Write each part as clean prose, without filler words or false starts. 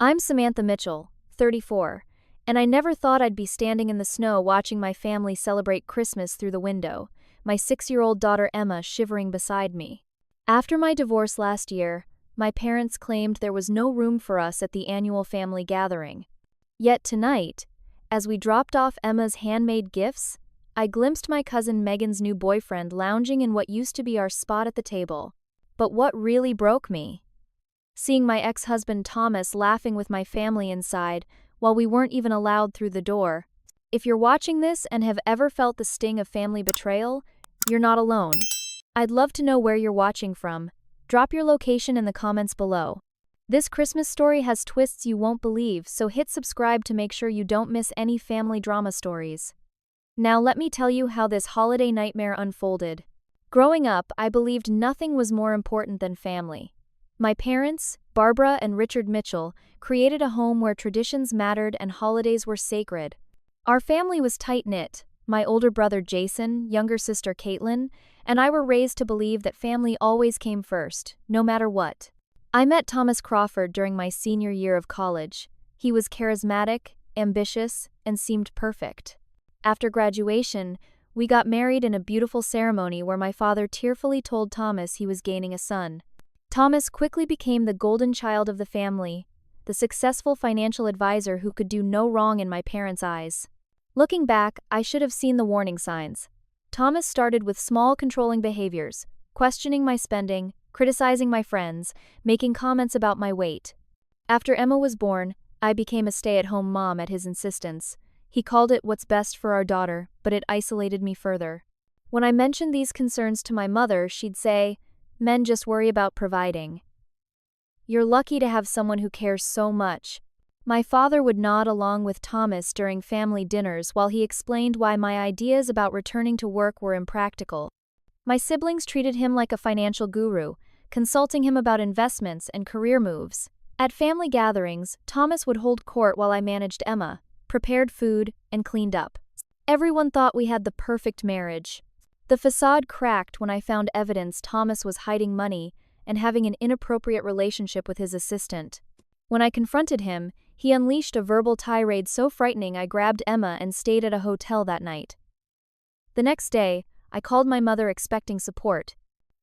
I'm Samantha Mitchell, 34, and I never thought I'd be standing in the snow watching my family celebrate Christmas through the window, my 6-year-old daughter Emma shivering beside me. After my divorce last year, my parents claimed there was no room for us at the annual family gathering. Yet tonight, as we dropped off Emma's handmade gifts, I glimpsed my cousin Megan's new boyfriend lounging in what used to be our spot at the table. But what really broke me? Seeing my ex-husband Thomas laughing with my family inside, while we weren't even allowed through the door. If you're watching this and have ever felt the sting of family betrayal, you're not alone. I'd love to know where you're watching from. Drop your location in the comments below. This Christmas story has twists you won't believe, so hit subscribe to make sure you don't miss any family drama stories. Now let me tell you how this holiday nightmare unfolded. Growing up, I believed nothing was more important than family. My parents, Barbara and Richard Mitchell, created a home where traditions mattered and holidays were sacred. Our family was tight-knit. My older brother Jason, younger sister Caitlin, and I were raised to believe that family always came first, no matter what. I met Thomas Crawford during my senior year of college. He was charismatic, ambitious, and seemed perfect. After graduation, we got married in a beautiful ceremony where my father tearfully told Thomas he was gaining a son. Thomas quickly became the golden child of the family, the successful financial advisor who could do no wrong in my parents' eyes. Looking back, I should have seen the warning signs. Thomas started with small controlling behaviors, questioning my spending, criticizing my friends, making comments about my weight. After Emma was born, I became a stay-at-home mom at his insistence. He called it what's best for our daughter, but it isolated me further. When I mentioned these concerns to my mother, she'd say, "Men just worry about providing. You're lucky to have someone who cares so much." My father would nod along with Thomas during family dinners while he explained why my ideas about returning to work were impractical. My siblings treated him like a financial guru, consulting him about investments and career moves. At family gatherings, Thomas would hold court while I managed Emma, prepared food, and cleaned up. Everyone thought we had the perfect marriage. The facade cracked when I found evidence Thomas was hiding money and having an inappropriate relationship with his assistant. When I confronted him, he unleashed a verbal tirade so frightening I grabbed Emma and stayed at a hotel that night. The next day, I called my mother expecting support.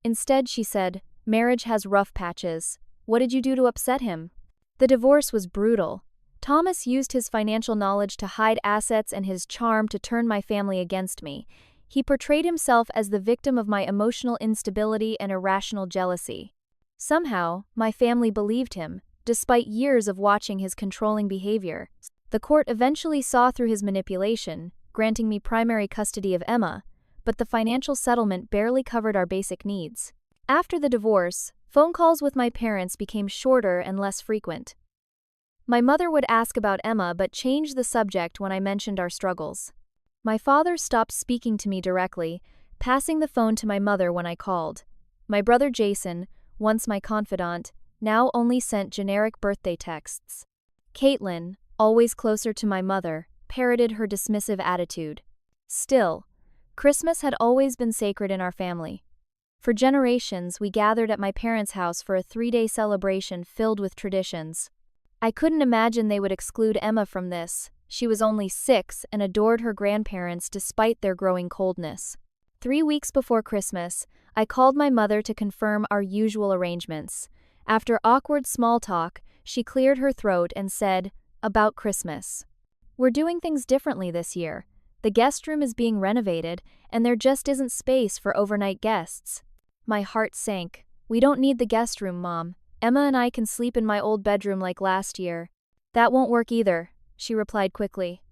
Instead, she said, "Marriage has rough patches. What did you do to upset him?" The divorce was brutal. Thomas used his financial knowledge to hide assets and his charm to turn my family against me. He portrayed himself as the victim of my emotional instability and irrational jealousy. Somehow, my family believed him, despite years of watching his controlling behavior. The court eventually saw through his manipulation, granting me primary custody of Emma, but the financial settlement barely covered our basic needs. After the divorce, phone calls with my parents became shorter and less frequent. My mother would ask about Emma but changed the subject when I mentioned our struggles. My father stopped speaking to me directly, passing the phone to my mother when I called. My brother Jason, once my confidant, now only sent generic birthday texts. Caitlin, always closer to my mother, parroted her dismissive attitude. Still, Christmas had always been sacred in our family. For generations, we gathered at my parents' house for a 3-day celebration filled with traditions. I couldn't imagine they would exclude Emma from this. She was only 6 and adored her grandparents despite their growing coldness. 3 weeks before Christmas, I called my mother to confirm our usual arrangements. After awkward small talk, she cleared her throat and said, "About Christmas. We're doing things differently this year. The guest room is being renovated, and there just isn't space for overnight guests." My heart sank. "We don't need the guest room, Mom. Emma and I can sleep in my old bedroom like last year." "That won't work either," she replied quickly.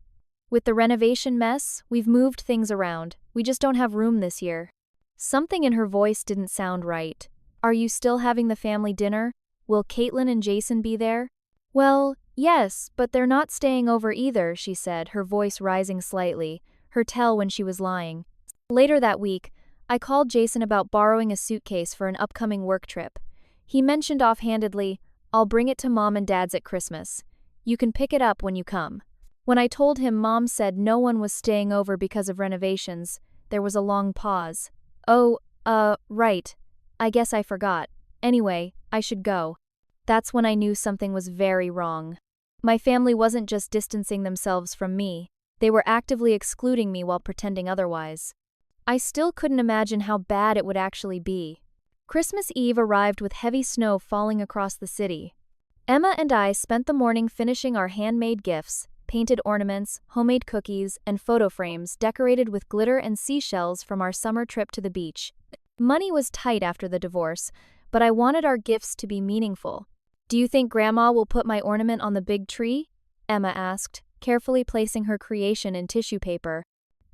"With the renovation mess, we've moved things around. We just don't have room this year." Something in her voice didn't sound right. "Are you still having the family dinner? Will Caitlin and Jason be there?" "Well, yes, but they're not staying over either," she said, her voice rising slightly, her tell when she was lying. Later that week, I called Jason about borrowing a suitcase for an upcoming work trip. He mentioned offhandedly, "I'll bring it to Mom and Dad's at Christmas. You can pick it up when you come." When I told him Mom said no one was staying over because of renovations, there was a long pause. "Oh, right. I guess I forgot. Anyway, I should go." That's when I knew something was very wrong. My family wasn't just distancing themselves from me, they were actively excluding me while pretending otherwise. I still couldn't imagine how bad it would actually be. Christmas Eve arrived with heavy snow falling across the city. Emma and I spent the morning finishing our handmade gifts, painted ornaments, homemade cookies, and photo frames decorated with glitter and seashells from our summer trip to the beach. Money was tight after the divorce, but I wanted our gifts to be meaningful. "Do you think Grandma will put my ornament on the big tree?" Emma asked, carefully placing her creation in tissue paper.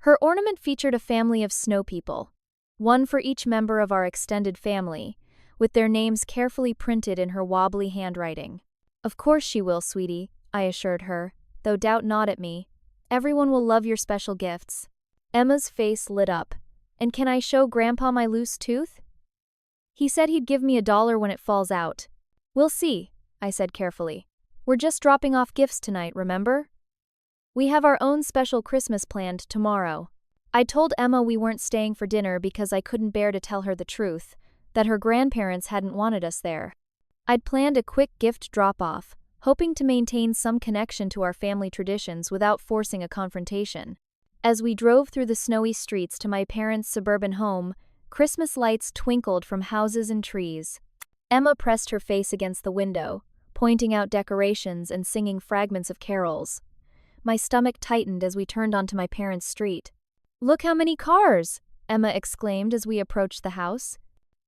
Her ornament featured a family of snow people, one for each member of our extended family, with their names carefully printed in her wobbly handwriting. "Of course she will, sweetie," I assured her, though doubt not at me. "Everyone will love your special gifts." Emma's face lit up. "And can I show Grandpa my loose tooth?" "He said he'd give me $1 when it falls out." "We'll see," I said carefully. "We're just dropping off gifts tonight, remember? We have our own special Christmas planned tomorrow." I told Emma we weren't staying for dinner because I couldn't bear to tell her the truth, that her grandparents hadn't wanted us there. I'd planned a quick gift drop-off, hoping to maintain some connection to our family traditions without forcing a confrontation. As we drove through the snowy streets to my parents' suburban home, Christmas lights twinkled from houses and trees. Emma pressed her face against the window, pointing out decorations and singing fragments of carols. My stomach tightened as we turned onto my parents' street. "Look how many cars!" Emma exclaimed as we approached the house.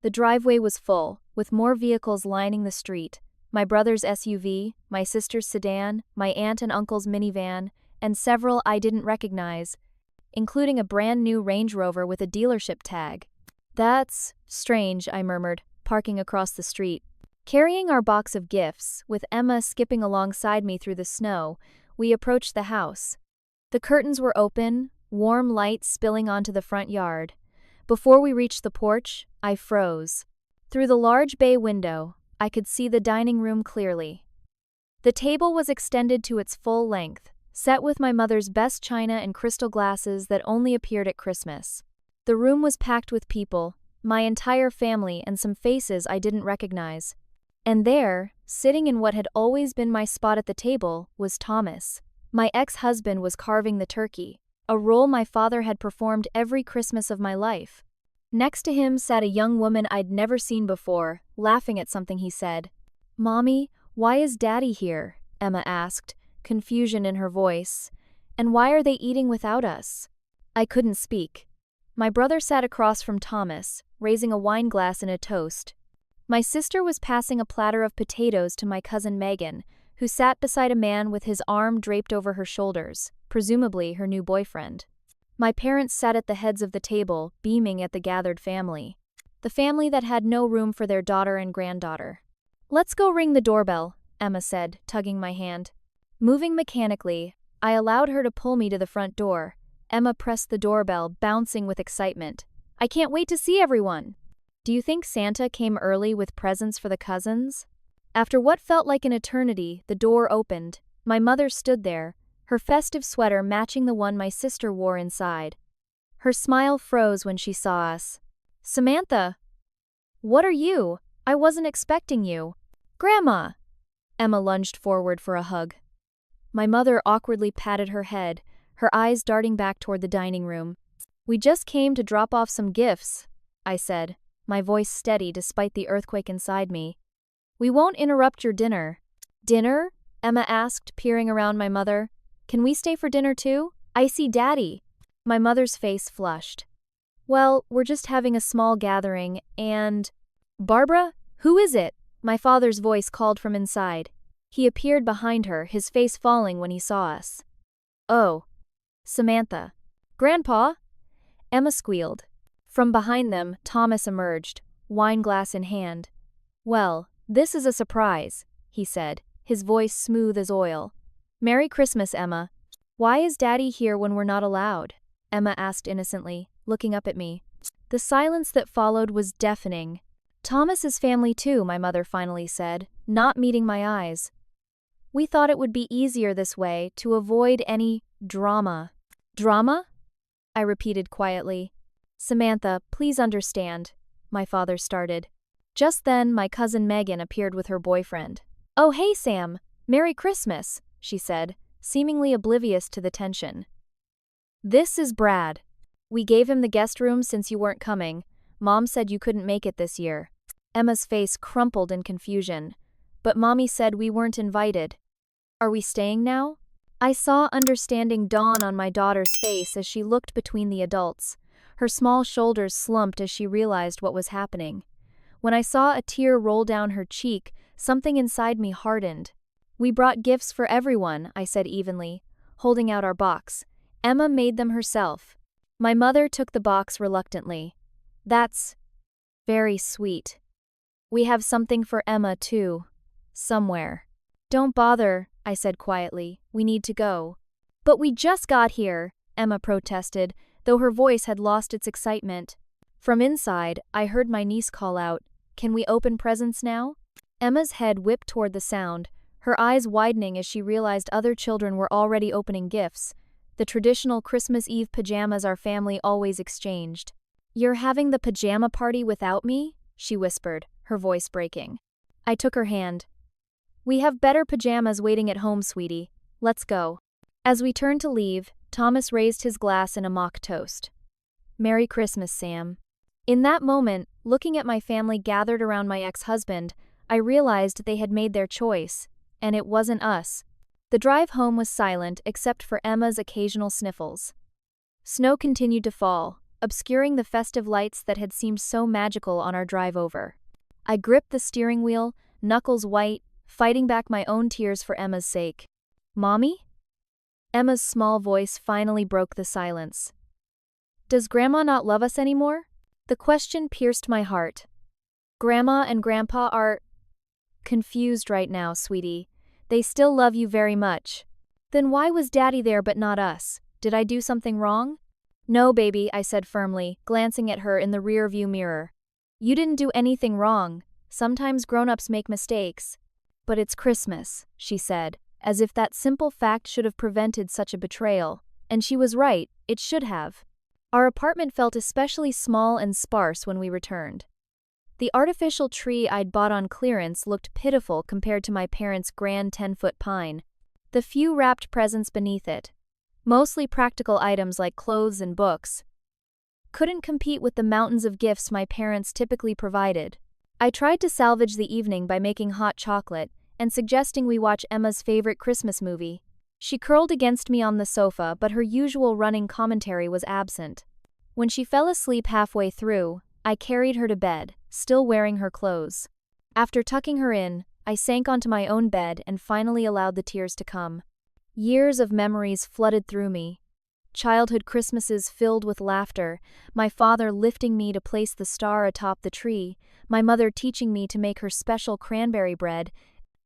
The driveway was full, with more vehicles lining the street. My brother's SUV, my sister's sedan, my aunt and uncle's minivan, and several I didn't recognize, including a brand new Range Rover with a dealership tag. "That's strange," I murmured, parking across the street. Carrying our box of gifts, with Emma skipping alongside me through the snow, we approached the house. The curtains were open, warm light spilling onto the front yard. Before we reached the porch, I froze. Through the large bay window, I could see the dining room clearly. The table was extended to its full length, set with my mother's best china and crystal glasses that only appeared at Christmas. The room was packed with people, my entire family and some faces I didn't recognize. And there, sitting in what had always been my spot at the table, was Thomas. My ex-husband was carving the turkey, a role my father had performed every Christmas of my life. Next to him sat a young woman I'd never seen before, laughing at something he said. "Mommy, why is Daddy here?" Emma asked, confusion in her voice. "And why are they eating without us?" I couldn't speak. My brother sat across from Thomas, raising a wine glass and a toast. My sister was passing a platter of potatoes to my cousin Megan, who sat beside a man with his arm draped over her shoulders, presumably her new boyfriend. My parents sat at the heads of the table, beaming at the gathered family. The family that had no room for their daughter and granddaughter. "Let's go ring the doorbell," Emma said, tugging my hand. Moving mechanically, I allowed her to pull me to the front door. Emma pressed the doorbell, bouncing with excitement. "I can't wait to see everyone!" "Do you think Santa came early with presents for the cousins?" After what felt like an eternity, the door opened. My mother stood there, her festive sweater matching the one my sister wore inside. Her smile froze when she saw us. "Samantha! What are you? I wasn't expecting you." "Grandma!" Emma lunged forward for a hug. My mother awkwardly patted her head, her eyes darting back toward the dining room. "We just came to drop off some gifts," I said, my voice steady despite the earthquake inside me. "We won't interrupt your dinner." "Dinner?" Emma asked, peering around my mother. "Can we stay for dinner too? I see Daddy." My mother's face flushed. "Well, we're just having a small gathering, and—" "Barbara? Who is it?" My father's voice called from inside. He appeared behind her, his face falling when he saw us. "Oh. Samantha." "Grandpa?" Emma squealed. From behind them, Thomas emerged, wine glass in hand. "Well, this is a surprise," he said, his voice smooth as oil. "Merry Christmas, Emma." "Why is Daddy here when we're not allowed?" Emma asked innocently, looking up at me. The silence that followed was deafening. "Thomas's family too," my mother finally said, not meeting my eyes. "We thought it would be easier this way, to avoid any drama." "Drama?" I repeated quietly. "Samantha, please understand," my father started. Just then, my cousin Megan appeared with her boyfriend. "Oh, hey, Sam. Merry Christmas," she said, seemingly oblivious to the tension. "This is Brad. We gave him the guest room since you weren't coming. Mom said you couldn't make it this year." Emma's face crumpled in confusion. "But Mommy said we weren't invited. Are we staying now?" I saw understanding dawn on my daughter's face as she looked between the adults. Her small shoulders slumped as she realized what was happening. When I saw a tear roll down her cheek, something inside me hardened. "We brought gifts for everyone," I said evenly, holding out our box. "Emma made them herself." My mother took the box reluctantly. "That's very sweet. We have something for Emma, too. Somewhere." "Don't bother," I said quietly. "We need to go." "But we just got here," Emma protested, though her voice had lost its excitement. From inside, I heard my niece call out, "Can we open presents now?" Emma's head whipped toward the sound, her eyes widening as she realized other children were already opening gifts, the traditional Christmas Eve pajamas our family always exchanged. "You're having the pajama party without me?" she whispered, her voice breaking. I took her hand. "We have better pajamas waiting at home, sweetie. Let's go." As we turned to leave, Thomas raised his glass in a mock toast. "Merry Christmas, Sam." In that moment, looking at my family gathered around my ex-husband, I realized they had made their choice, and it wasn't us. The drive home was silent except for Emma's occasional sniffles. Snow continued to fall, obscuring the festive lights that had seemed so magical on our drive over. I gripped the steering wheel, knuckles white, fighting back my own tears for Emma's sake. "Mommy?" Emma's small voice finally broke the silence. "Does Grandma not love us anymore?" The question pierced my heart. "Grandma and Grandpa are confused right now, sweetie. They still love you very much." "Then why was Daddy there but not us? Did I do something wrong?" "No, baby," I said firmly, glancing at her in the rear-view mirror. "You didn't do anything wrong. Sometimes grown-ups make mistakes." "But it's Christmas," she said, as if that simple fact should have prevented such a betrayal. And she was right, it should have. Our apartment felt especially small and sparse when we returned. The artificial tree I'd bought on clearance looked pitiful compared to my parents' grand 10-foot pine. The few wrapped presents beneath it, mostly practical items like clothes and books, couldn't compete with the mountains of gifts my parents typically provided. I tried to salvage the evening by making hot chocolate and suggesting we watch Emma's favorite Christmas movie. She curled against me on the sofa, but her usual running commentary was absent. When she fell asleep halfway through, I carried her to bed, still wearing her clothes. After tucking her in, I sank onto my own bed and finally allowed the tears to come. Years of memories flooded through me. Childhood Christmases filled with laughter, my father lifting me to place the star atop the tree, my mother teaching me to make her special cranberry bread,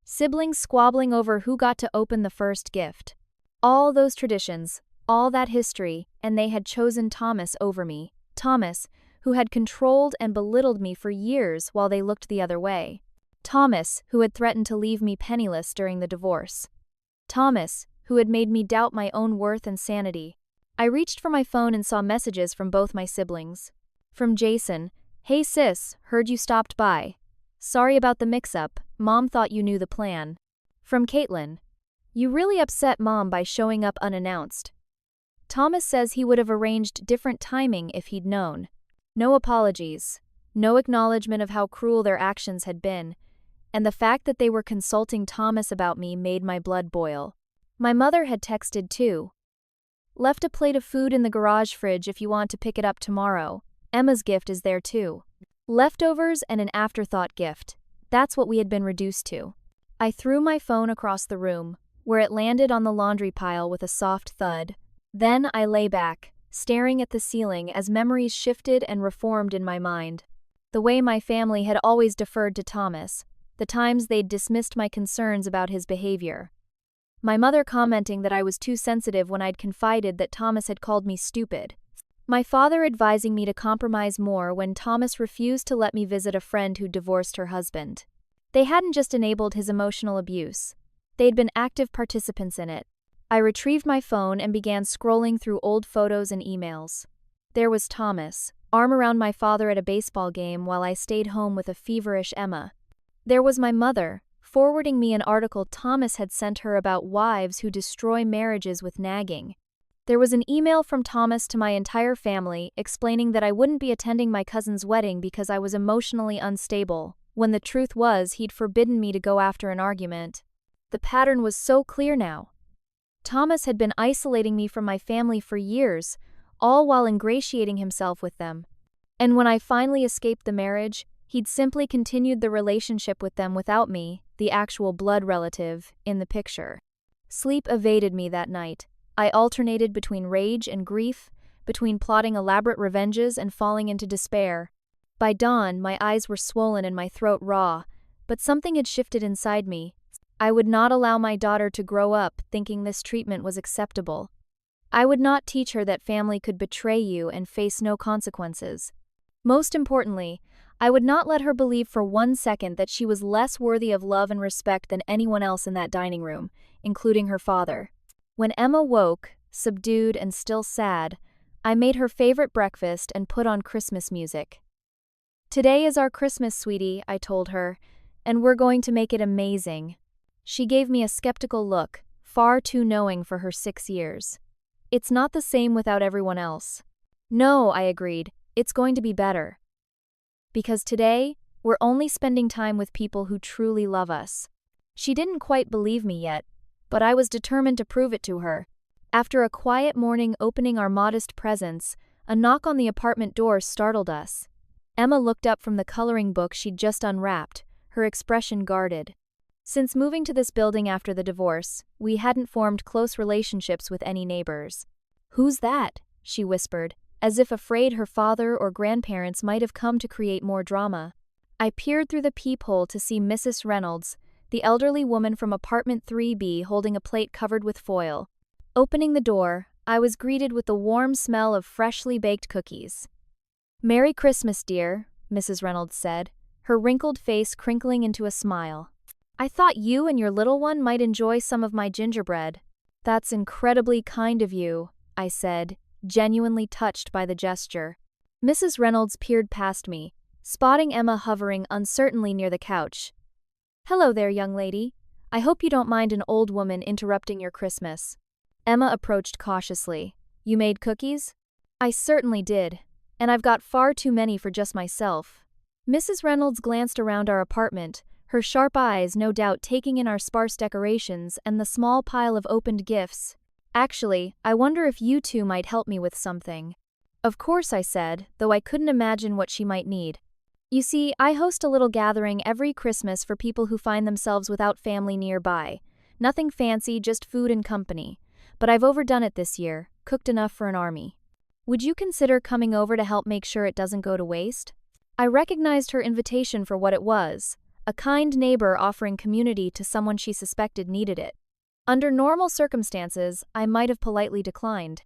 siblings squabbling over who got to open the first gift. All those traditions, all that history, and they had chosen Thomas over me. Thomas, who had controlled and belittled me for years while they looked the other way. Thomas, who had threatened to leave me penniless during the divorce. Thomas, who had made me doubt my own worth and sanity. I reached for my phone and saw messages from both my siblings. From Jason, "Hey sis, heard you stopped by. Sorry about the mix-up, Mom thought you knew the plan." From Caitlin, "You really upset Mom by showing up unannounced. Thomas says he would have arranged different timing if he'd known." No apologies, no acknowledgement of how cruel their actions had been, and the fact that they were consulting Thomas about me made my blood boil. My mother had texted too. "Left a plate of food in the garage fridge if you want to pick it up tomorrow. Emma's gift is there too." Leftovers and an afterthought gift. That's what we had been reduced to. I threw my phone across the room, where it landed on the laundry pile with a soft thud. Then I lay back, staring at the ceiling as memories shifted and reformed in my mind. The way my family had always deferred to Thomas, the times they'd dismissed my concerns about his behavior. My mother commenting that I was too sensitive when I'd confided that Thomas had called me stupid. My father advising me to compromise more when Thomas refused to let me visit a friend who'd divorced her husband. They hadn't just enabled his emotional abuse. They'd been active participants in it. I retrieved my phone and began scrolling through old photos and emails. There was Thomas, arm around my father at a baseball game while I stayed home with a feverish Emma. There was my mother, forwarding me an article Thomas had sent her about wives who destroy marriages with nagging. There was an email from Thomas to my entire family explaining that I wouldn't be attending my cousin's wedding because I was emotionally unstable, when the truth was he'd forbidden me to go after an argument. The pattern was so clear now. Thomas had been isolating me from my family for years, all while ingratiating himself with them. And when I finally escaped the marriage, he'd simply continued the relationship with them without me, the actual blood relative, in the picture. Sleep evaded me that night. I alternated between rage and grief, between plotting elaborate revenges and falling into despair. By dawn, my eyes were swollen and my throat raw, but something had shifted inside me. I would not allow my daughter to grow up thinking this treatment was acceptable. I would not teach her that family could betray you and face no consequences. Most importantly, I would not let her believe for 1 second that she was less worthy of love and respect than anyone else in that dining room, including her father. When Emma woke, subdued and still sad, I made her favorite breakfast and put on Christmas music. "Today is our Christmas, sweetie," I told her, "and we're going to make it amazing." She gave me a skeptical look, far too knowing for her 6 years. "It's not the same without everyone else." "No," I agreed, "it's going to be better. Because today, we're only spending time with people who truly love us." She didn't quite believe me yet, but I was determined to prove it to her. After a quiet morning opening our modest presents, a knock on the apartment door startled us. Emma looked up from the coloring book she'd just unwrapped, her expression guarded. Since moving to this building after the divorce, we hadn't formed close relationships with any neighbors. "Who's that?" she whispered, as if afraid her father or grandparents might have come to create more drama. I peered through the peephole to see Mrs. Reynolds, the elderly woman from apartment 3B holding a plate covered with foil. Opening the door, I was greeted with the warm smell of freshly baked cookies. "Merry Christmas, dear," Mrs. Reynolds said, her wrinkled face crinkling into a smile. "I thought you and your little one might enjoy some of my gingerbread." "That's incredibly kind of you," I said, genuinely touched by the gesture. Mrs. Reynolds peered past me, spotting Emma hovering uncertainly near the couch. "Hello there, young lady. I hope you don't mind an old woman interrupting your Christmas." Emma approached cautiously. "You made cookies?" "I certainly did, and I've got far too many for just myself." Mrs. Reynolds glanced around our apartment, her sharp eyes no doubt taking in our sparse decorations and the small pile of opened gifts. "Actually, I wonder if you two might help me with something." "Of course," I said, though I couldn't imagine what she might need. "You see, I host a little gathering every Christmas for people who find themselves without family nearby. Nothing fancy, just food and company. But I've overdone it this year, cooked enough for an army. Would you consider coming over to help make sure it doesn't go to waste?" I recognized her invitation for what it was, a kind neighbor offering community to someone she suspected needed it. Under normal circumstances, I might have politely declined.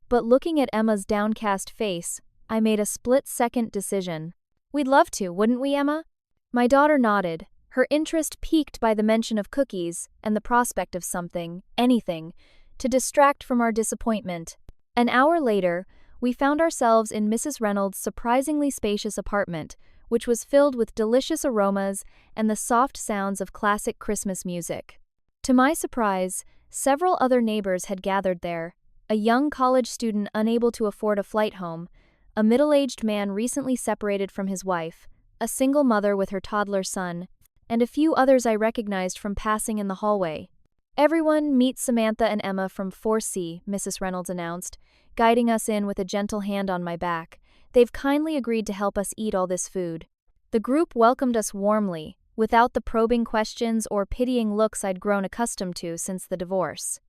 But looking at Emma's downcast face, I made a split-second decision. "We'd love to, wouldn't we, Emma?" My daughter nodded, her interest piqued by the mention of cookies and the prospect of something, anything, to distract from our disappointment. An hour later, we found ourselves in Mrs. Reynolds' surprisingly spacious apartment, which was filled with delicious aromas and the soft sounds of classic Christmas music. To my surprise, several other neighbors had gathered there: a young college student unable to afford a flight home, a middle-aged man recently separated from his wife, a single mother with her toddler son, and a few others I recognized from passing in the hallway. "Everyone meet Samantha and Emma from 4C, Mrs. Reynolds announced, guiding us in with a gentle hand on my back. "They've kindly agreed to help us eat all this food." The group welcomed us warmly, without the probing questions or pitying looks I'd grown accustomed to since the divorce.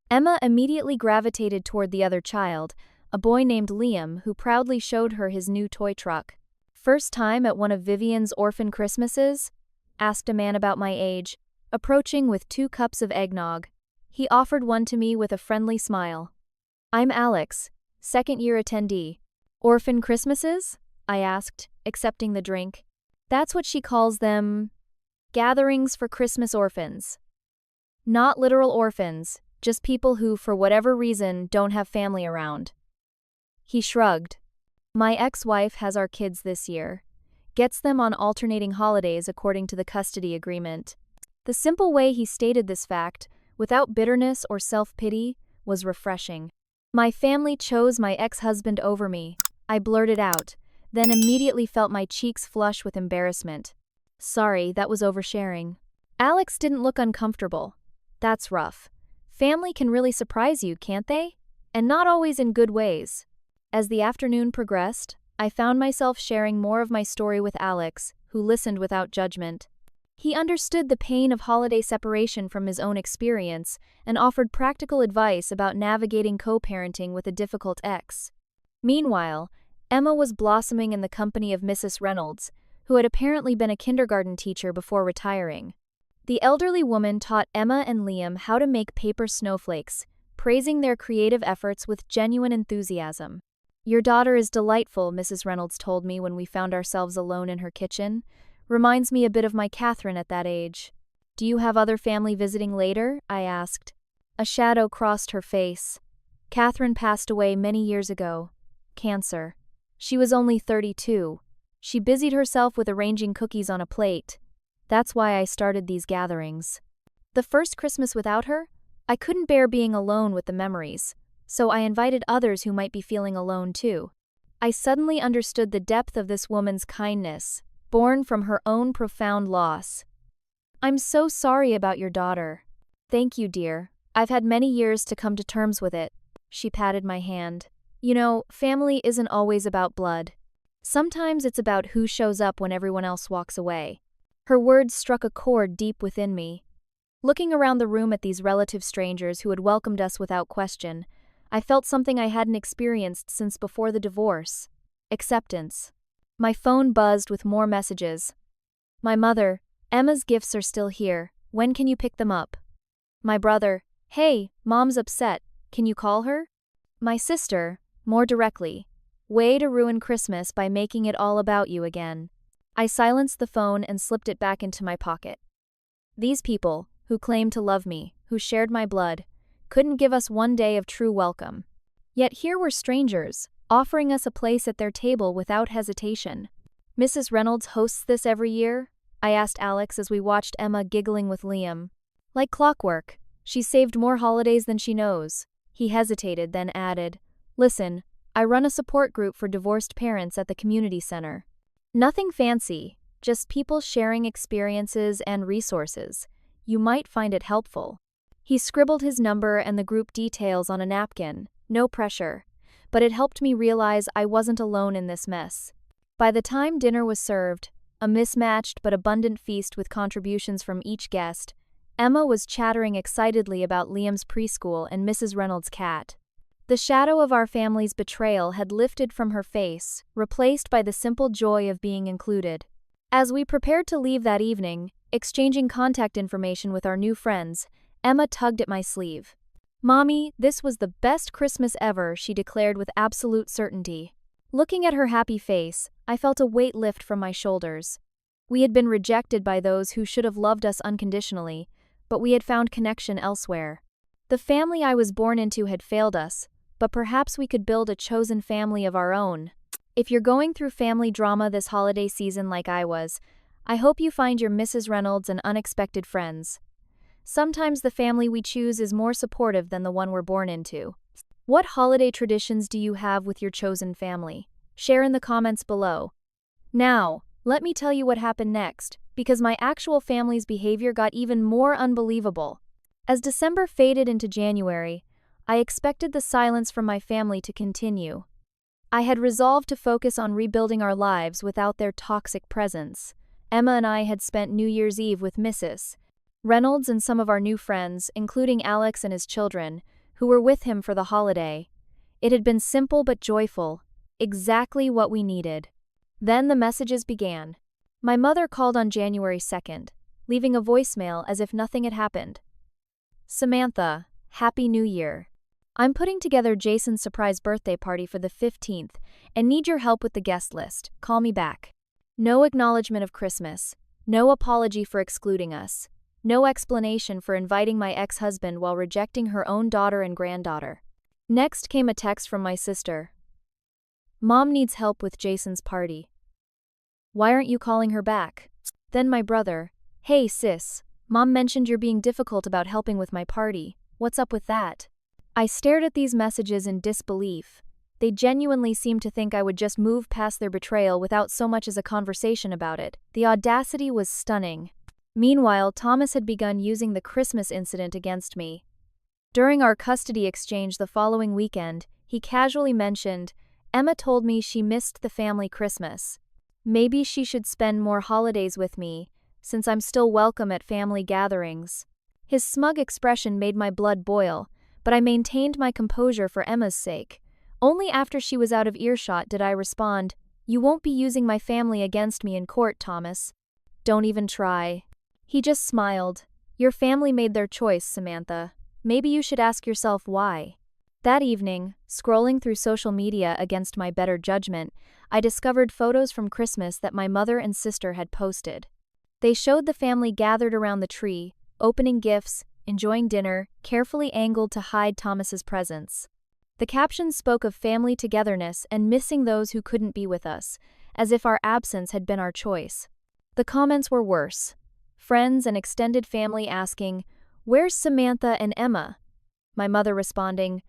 Emma immediately gravitated toward the other child, a boy named Liam who proudly showed her his new toy truck. "First time at one of Vivian's orphan Christmases?" asked a man about my age, approaching with 2 cups of eggnog. He offered one to me with a friendly smile. "I'm Alex, second-year attendee." "Orphan Christmases?" I asked, accepting the drink. "That's what she calls them. Gatherings for Christmas orphans. Not literal orphans, just people who, for whatever reason, don't have family around." He shrugged. My ex-wife has our kids this year. Gets them on alternating holidays according to the custody agreement. The simple way he stated this fact, without bitterness or self-pity, was refreshing. My family chose my ex-husband over me, I blurted out, then immediately felt my cheeks flush with embarrassment. Sorry, that was oversharing. Alex didn't look uncomfortable. That's rough. Family can really surprise you, can't they? And not always in good ways. As the afternoon progressed, I found myself sharing more of my story with Alex, who listened without judgment. He understood the pain of holiday separation from his own experience and offered practical advice about navigating co-parenting with a difficult ex. Meanwhile, Emma was blossoming in the company of Mrs. Reynolds, who had apparently been a kindergarten teacher before retiring. The elderly woman taught Emma and Liam how to make paper snowflakes, praising their creative efforts with genuine enthusiasm. Your daughter is delightful, Mrs. Reynolds told me when we found ourselves alone in her kitchen. Reminds me a bit of my Catherine at that age. Do you have other family visiting later? I asked. A shadow crossed her face. Catherine passed away many years ago. Cancer. She was only 32. She busied herself with arranging cookies on a plate. That's why I started these gatherings. The first Christmas without her? I couldn't bear being alone with the memories, so I invited others who might be feeling alone too. I suddenly understood the depth of this woman's kindness, born from her own profound loss. I'm so sorry about your daughter. Thank you, dear. I've had many years to come to terms with it. She patted my hand. You know, family isn't always about blood. Sometimes it's about who shows up when everyone else walks away. Her words struck a chord deep within me. Looking around the room at these relative strangers who had welcomed us without question, I felt something I hadn't experienced since before the divorce. Acceptance. My phone buzzed with more messages. My mother, Emma's gifts are still here. When can you pick them up? My brother, hey, Mom's upset. Can you call her? My sister, more directly, way to ruin Christmas by making it all about you again. I silenced the phone and slipped it back into my pocket. These people, who claimed to love me, who shared my blood, couldn't give us one day of true welcome. Yet here were strangers, offering us a place at their table without hesitation. Mrs. Reynolds hosts this every year? I asked Alex as we watched Emma giggling with Liam. Like clockwork, she's saved more holidays than she knows. He hesitated, then added, Listen, I run a support group for divorced parents at the community center. Nothing fancy, just people sharing experiences and resources. You might find it helpful. He scribbled his number and the group details on a napkin, no pressure, but it helped me realize I wasn't alone in this mess. By the time dinner was served, a mismatched but abundant feast with contributions from each guest, Emma was chattering excitedly about Liam's preschool and Mrs. Reynolds' cat. The shadow of our family's betrayal had lifted from her face, replaced by the simple joy of being included. As we prepared to leave that evening, exchanging contact information with our new friends, Emma tugged at my sleeve. Mommy, this was the best Christmas ever, she declared with absolute certainty. Looking at her happy face, I felt a weight lift from my shoulders. We had been rejected by those who should have loved us unconditionally, but we had found connection elsewhere. The family I was born into had failed us, but perhaps we could build a chosen family of our own. If you're going through family drama this holiday season like I was, I hope you find your Mrs. Reynolds and unexpected friends. Sometimes the family we choose is more supportive than the one we're born into. What holiday traditions do you have with your chosen family? Share in the comments below. Now, let me tell you what happened next, because my actual family's behavior got even more unbelievable. As December faded into January, I expected the silence from my family to continue. I had resolved to focus on rebuilding our lives without their toxic presence. Emma and I had spent New Year's Eve with Mrs. Reynolds and some of our new friends, including Alex and his children, who were with him for the holiday. It had been simple but joyful, exactly what we needed. Then the messages began. My mother called on January 2nd, leaving a voicemail as if nothing had happened. Samantha, Happy New Year. I'm putting together Jason's surprise birthday party for the 15th and need your help with the guest list. Call me back. No acknowledgement of Christmas. No apology for excluding us. No explanation for inviting my ex-husband while rejecting her own daughter and granddaughter. Next came a text from my sister. Mom needs help with Jason's party. Why aren't you calling her back? Then my brother, hey sis, Mom mentioned you're being difficult about helping with my party. What's up with that? I stared at these messages in disbelief. They genuinely seemed to think I would just move past their betrayal without so much as a conversation about it. The audacity was stunning. Meanwhile, Thomas had begun using the Christmas incident against me. During our custody exchange the following weekend, he casually mentioned, Emma told me she missed the family Christmas. Maybe she should spend more holidays with me, since I'm still welcome at family gatherings. His smug expression made my blood boil, but I maintained my composure for Emma's sake. Only after she was out of earshot did I respond, You won't be using my family against me in court, Thomas. Don't even try. He just smiled. Your family made their choice, Samantha. Maybe you should ask yourself why. That evening, scrolling through social media against my better judgment, I discovered photos from Christmas that my mother and sister had posted. They showed the family gathered around the tree, opening gifts, enjoying dinner, carefully angled to hide Thomas's presence. The captions spoke of family togetherness and missing those who couldn't be with us, as if our absence had been our choice. The comments were worse. Friends and extended family asking, Where's Samantha and Emma? My mother responding,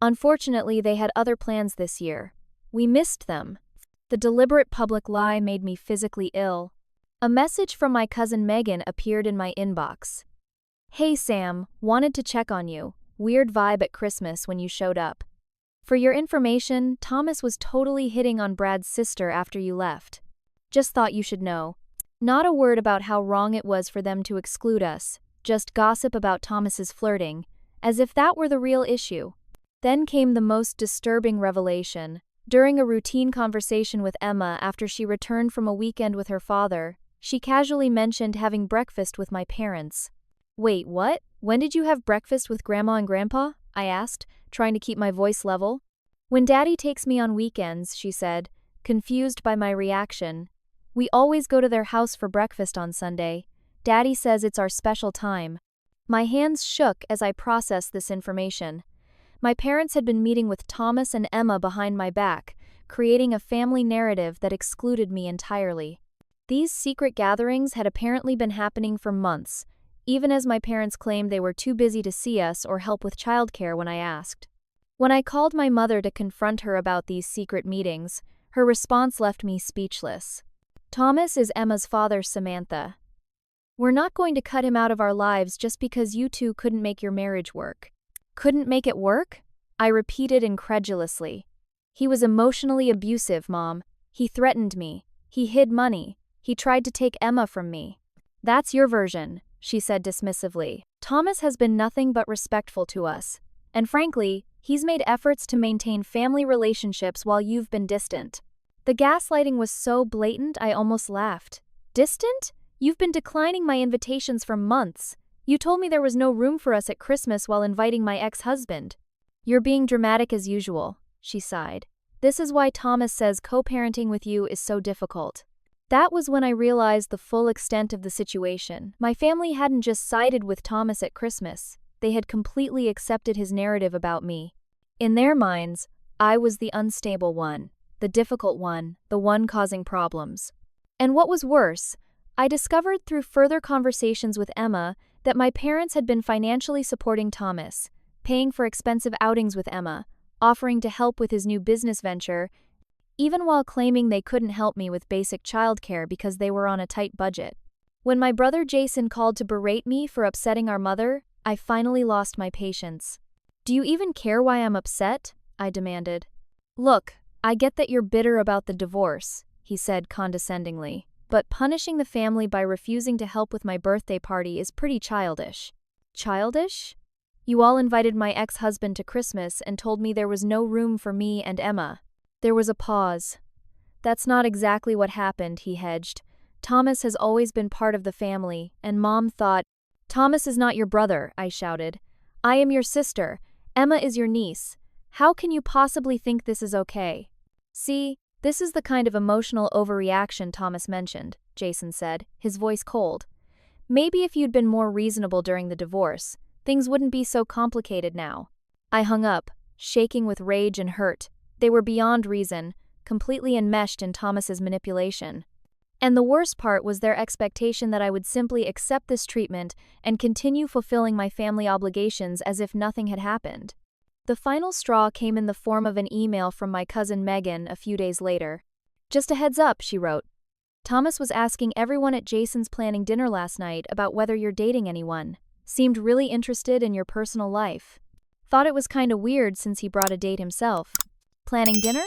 Unfortunately, they had other plans this year. We missed them. The deliberate public lie made me physically ill. A message from my cousin Megan appeared in my inbox. Hey Sam, wanted to check on you. Weird vibe at Christmas when you showed up. For your information, Thomas was totally hitting on Brad's sister after you left. Just thought you should know. Not a word about how wrong it was for them to exclude us, just gossip about Thomas's flirting, as if that were the real issue. Then came the most disturbing revelation. During a routine conversation with Emma after she returned from a weekend with her father, she casually mentioned having breakfast with my parents. Wait, what? When did you have breakfast with Grandma and Grandpa? I asked, trying to keep my voice level. When Daddy takes me on weekends, she said, confused by my reaction. We always go to their house for breakfast on Sunday. Daddy says it's our special time. My hands shook as I processed this information. My parents had been meeting with Thomas and Emma behind my back, creating a family narrative that excluded me entirely. These secret gatherings had apparently been happening for months, even as my parents claimed they were too busy to see us or help with childcare when I asked. When I called my mother to confront her about these secret meetings, her response left me speechless. Thomas is Emma's father, Samantha. We're not going to cut him out of our lives just because you two couldn't make your marriage work. Couldn't make it work? I repeated incredulously. He was emotionally abusive, Mom. He threatened me. He hid money. He tried to take Emma from me. That's your version, she said dismissively. Thomas has been nothing but respectful to us. And frankly, he's made efforts to maintain family relationships while you've been distant. The gaslighting was so blatant I almost laughed. Distant? You've been declining my invitations for months. You told me there was no room for us at Christmas while inviting my ex-husband. You're being dramatic as usual, she sighed. This is why Thomas says co-parenting with you is so difficult. That was when I realized the full extent of the situation. My family hadn't just sided with Thomas at Christmas. They had completely accepted his narrative about me. In their minds, I was the unstable one, the difficult one, the one causing problems. And what was worse, I discovered through further conversations with Emma that my parents had been financially supporting Thomas, paying for expensive outings with Emma, offering to help with his new business venture, even while claiming they couldn't help me with basic childcare because they were on a tight budget. When my brother Jason called to berate me for upsetting our mother, I finally lost my patience. Do you even care why I'm upset? I demanded. Look, I get that you're bitter about the divorce, he said condescendingly. But punishing the family by refusing to help with my birthday party is pretty childish. Childish? You all invited my ex-husband to Christmas and told me there was no room for me and Emma. There was a pause. That's not exactly what happened, he hedged. Thomas has always been part of the family, and Mom thought, Thomas is not your brother, I shouted. I am your sister. Emma is your niece. How can you possibly think this is okay? See, this is the kind of emotional overreaction Thomas mentioned, Jason said, his voice cold. Maybe if you'd been more reasonable during the divorce, things wouldn't be so complicated now. I hung up, shaking with rage and hurt. They were beyond reason. completely enmeshed in Thomas's manipulation. And the worst part was their expectation that I would simply accept this treatment and continue fulfilling my family obligations as if nothing had happened. The final straw came in the form of an email from my cousin Megan a few days later. "Just a heads up," she wrote. "Thomas was asking everyone at Jason's planning dinner last night about whether you're dating anyone. Seemed really interested in your personal life. Thought it was kinda weird since he brought a date himself." Planning dinner?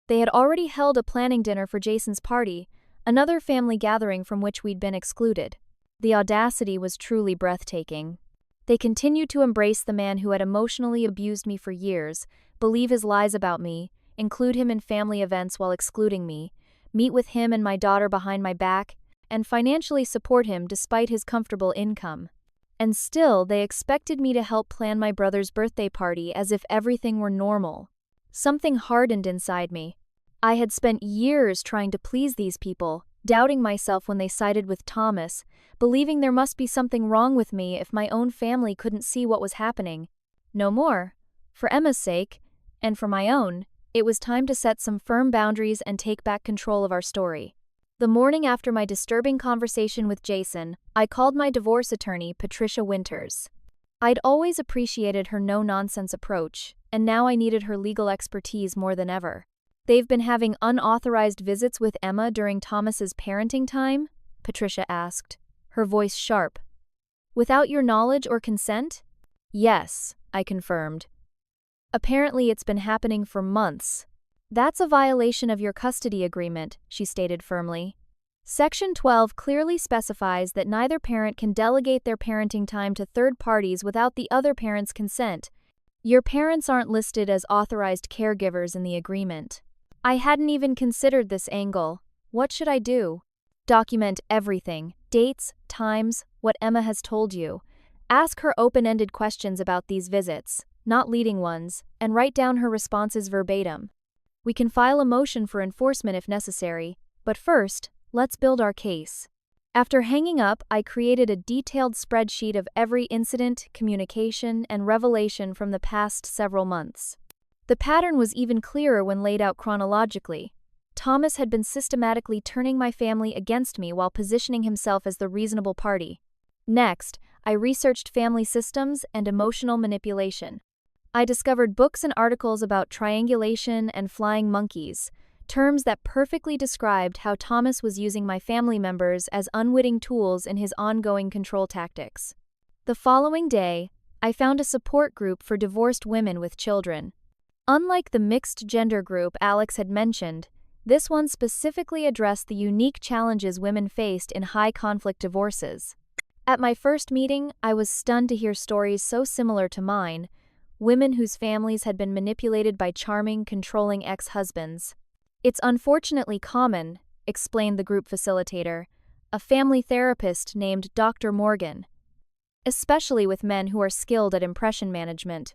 They had already held a planning dinner for Jason's party, another family gathering from which we'd been excluded. The audacity was truly breathtaking. They continued to embrace the man who had emotionally abused me for years, believe his lies about me, include him in family events while excluding me, meet with him and my daughter behind my back, and financially support him despite his comfortable income. And still, they expected me to help plan my brother's birthday party as if everything were normal. Something hardened inside me. I had spent years trying to please these people, doubting myself when they sided with Thomas, believing there must be something wrong with me if my own family couldn't see what was happening. No more. For Emma's sake, and for my own, it was time to set some firm boundaries and take back control of our story. The morning after my disturbing conversation with Jason, I called my divorce attorney, Patricia Winters. I'd always appreciated her no-nonsense approach, and now I needed her legal expertise more than ever. "They've been having unauthorized visits with Emma during Thomas's parenting time?" Patricia asked, her voice sharp. "Without your knowledge or consent?" "Yes," I confirmed. "Apparently it's been happening for months." "That's a violation of your custody agreement," she stated firmly. Section 12 clearly specifies that neither parent can delegate their parenting time to third parties without the other parent's consent. Your parents aren't listed as authorized caregivers in the agreement. I hadn't even considered this angle. What should I do? Document everything, dates, times, what Emma has told you. Ask her open-ended questions about these visits, not leading ones, and write down her responses verbatim. We can file a motion for enforcement if necessary, but first, let's build our case. After hanging up, I created a detailed spreadsheet of every incident, communication, and revelation from the past several months. The pattern was even clearer when laid out chronologically. Thomas had been systematically turning my family against me while positioning himself as the reasonable party. Next, I researched family systems and emotional manipulation. I discovered books and articles about triangulation and flying monkeys, terms that perfectly described how Thomas was using my family members as unwitting tools in his ongoing control tactics. The following day, I found a support group for divorced women with children. Unlike the mixed-gender group Alex had mentioned, this one specifically addressed the unique challenges women faced in high-conflict divorces. At my first meeting, I was stunned to hear stories so similar to mine, women whose families had been manipulated by charming, controlling ex-husbands. "It's unfortunately common," explained the group facilitator, a family therapist named Dr. Morgan, "especially with men who are skilled at impression management.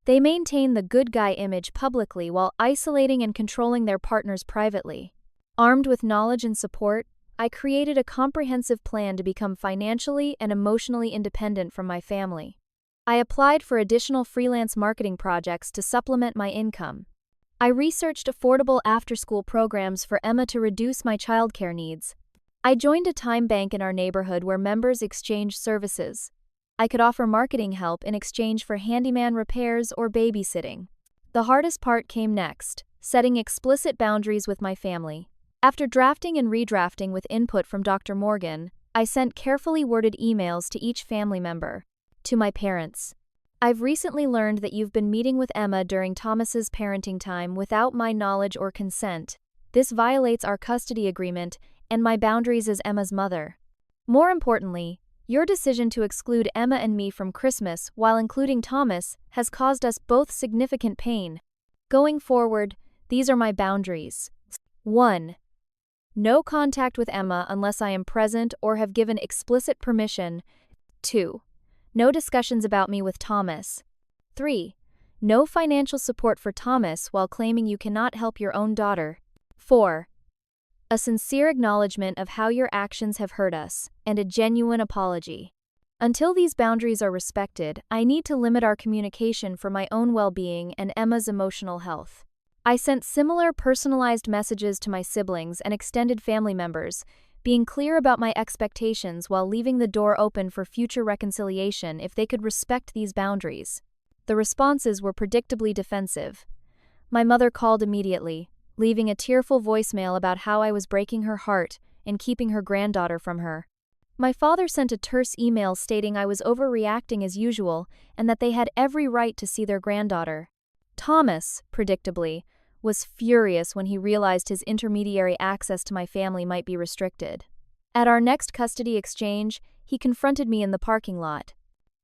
They maintain the good guy image publicly while isolating and controlling their partners privately." Armed with knowledge and support, I created a comprehensive plan to become financially and emotionally independent from my family. I applied for additional freelance marketing projects to supplement my income. I researched affordable after-school programs for Emma to reduce my childcare needs. I joined a time bank in our neighborhood where members exchanged services. I could offer marketing help in exchange for handyman repairs or babysitting. The hardest part came next, setting explicit boundaries with my family. After drafting and redrafting with input from Dr. Morgan, I sent carefully worded emails to each family member. To my parents. "I've recently learned that you've been meeting with Emma during Thomas's parenting time without my knowledge or consent. This violates our custody agreement and my boundaries as Emma's mother. More importantly, your decision to exclude Emma and me from Christmas while including Thomas has caused us both significant pain. Going forward, these are my boundaries. 1. No contact with Emma unless I am present or have given explicit permission. 2. No discussions about me with Thomas. 3. No financial support for Thomas while claiming you cannot help your own daughter. 4. A sincere acknowledgement of how your actions have hurt us, and a genuine apology. Until these boundaries are respected, I need to limit our communication for my own well-being and Emma's emotional health." I sent similar personalized messages to my siblings and extended family members, being clear about my expectations while leaving the door open for future reconciliation if they could respect these boundaries. The responses were predictably defensive. My mother called immediately, leaving a tearful voicemail about how I was breaking her heart and keeping her granddaughter from her. My father sent a terse email stating I was overreacting as usual and that they had every right to see their granddaughter. Thomas, predictably, was furious when he realized his intermediary access to my family might be restricted. At our next custody exchange, he confronted me in the parking lot.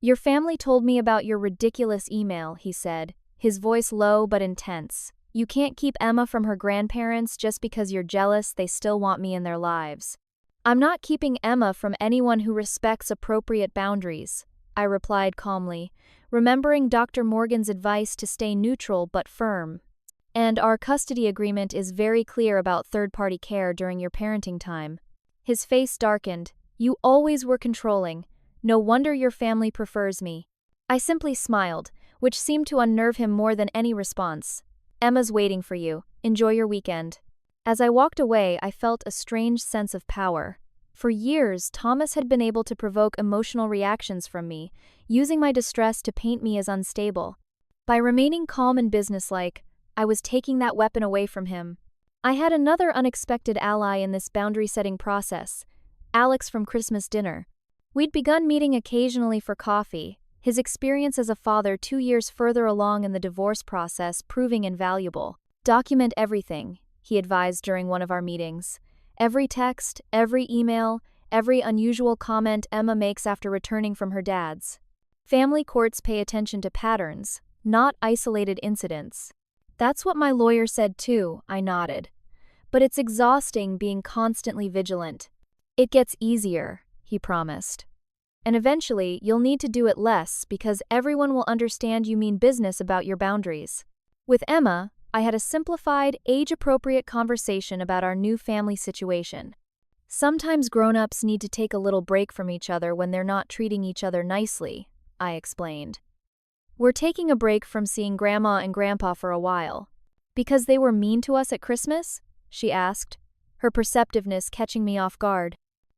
"Your family told me about your ridiculous email," he said, his voice low but intense. "You can't keep Emma from her grandparents just because you're jealous they still want me in their lives." "I'm not keeping Emma from anyone who respects appropriate boundaries," I replied calmly, remembering Dr. Morgan's advice to stay neutral but firm. "And our custody agreement is very clear about third-party care during your parenting time." His face darkened. "You always were controlling. No wonder your family prefers me." I simply smiled, which seemed to unnerve him more than any response. "Emma's waiting for you. Enjoy your weekend." As I walked away, I felt a strange sense of power. For years, Thomas had been able to provoke emotional reactions from me, using my distress to paint me as unstable. By remaining calm and businesslike, I was taking that weapon away from him. I had another unexpected ally in this boundary-setting process, Alex from Christmas dinner. We'd begun meeting occasionally for coffee, his experience as a father 2 years further along in the divorce process proving invaluable. "Document everything," he advised during one of our meetings. "Every text, every email, every unusual comment Emma makes after returning from her dad's. Family courts pay attention to patterns, not isolated incidents." "That's what my lawyer said too," I nodded. "But it's exhausting being constantly vigilant." "It gets easier," he promised. "And eventually, you'll need to do it less because everyone will understand you mean business about your boundaries." With Emma, I had a simplified, age-appropriate conversation about our new family situation. "Sometimes grown-ups need to take a little break from each other when they're not treating each other nicely," I explained. "We're taking a break from seeing Grandma and Grandpa for a while." "Because they were mean to us at Christmas?" she asked, her perceptiveness catching me off guard.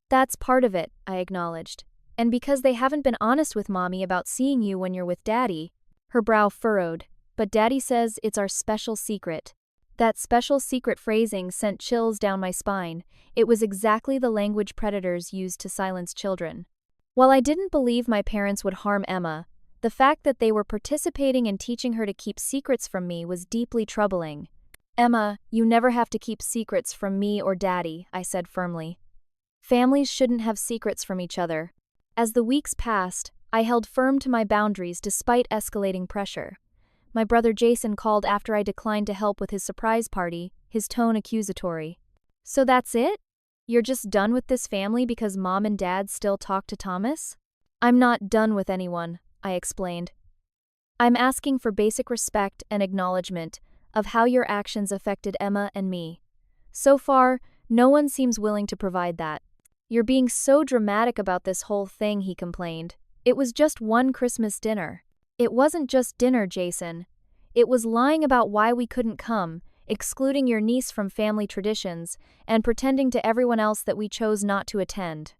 "That's part of it," I acknowledged. "And because they haven't been honest with Mommy about seeing you when you're with Daddy." Her brow furrowed. "But Daddy says it's our special secret." That special secret phrasing sent chills down my spine. It was exactly the language predators use to silence children. While I didn't believe my parents would harm Emma, the fact that they were participating in teaching her to keep secrets from me was deeply troubling. "Emma, you never have to keep secrets from me or Daddy," I said firmly. "Families shouldn't have secrets from each other." As the weeks passed, I held firm to my boundaries despite escalating pressure. My brother Jason called after I declined to help with his surprise party, his tone accusatory. "So that's it? You're just done with this family because Mom and Dad still talk to Thomas?" "I'm not done with anyone," I explained. "I'm asking for basic respect and acknowledgement of how your actions affected Emma and me. So far, no one seems willing to provide that." "You're being so dramatic about this whole thing," he complained. "It was just one Christmas dinner." "It wasn't just dinner, Jason. It was lying about why we couldn't come, excluding your niece from family traditions, and pretending to everyone else that we chose not to attend.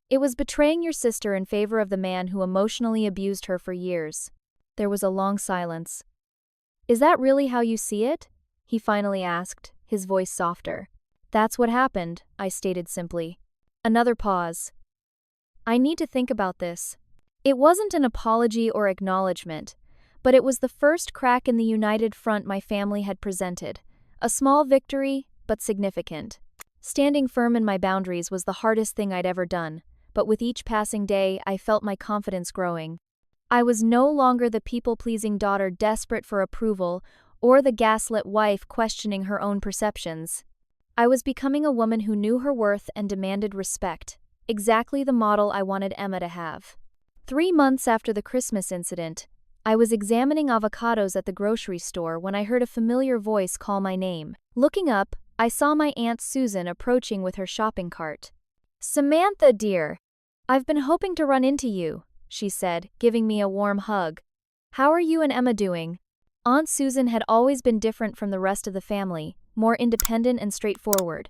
It was betraying your sister in favor of the man who emotionally abused her for years." There was a long silence. "Is that really how you see it?" he finally asked, his voice softer. "That's what happened," I stated simply. Another pause. "I need to think about this." It wasn't an apology or acknowledgement, but it was the first crack in the united front my family had presented. A small victory, but significant. Standing firm in my boundaries was the hardest thing I'd ever done, but with each passing day, I felt my confidence growing. I was no longer the people-pleasing daughter desperate for approval or the gaslit wife questioning her own perceptions. I was becoming a woman who knew her worth and demanded respect, exactly the model I wanted Emma to have. 3 months after the Christmas incident, I was examining avocados at the grocery store when I heard a familiar voice call my name. Looking up, I saw my Aunt Susan approaching with her shopping cart. "Samantha, dear! I've been hoping to run into you," she said, giving me a warm hug. "How are you and Emma doing?" Aunt Susan had always been different from the rest of the family, more independent and straightforward.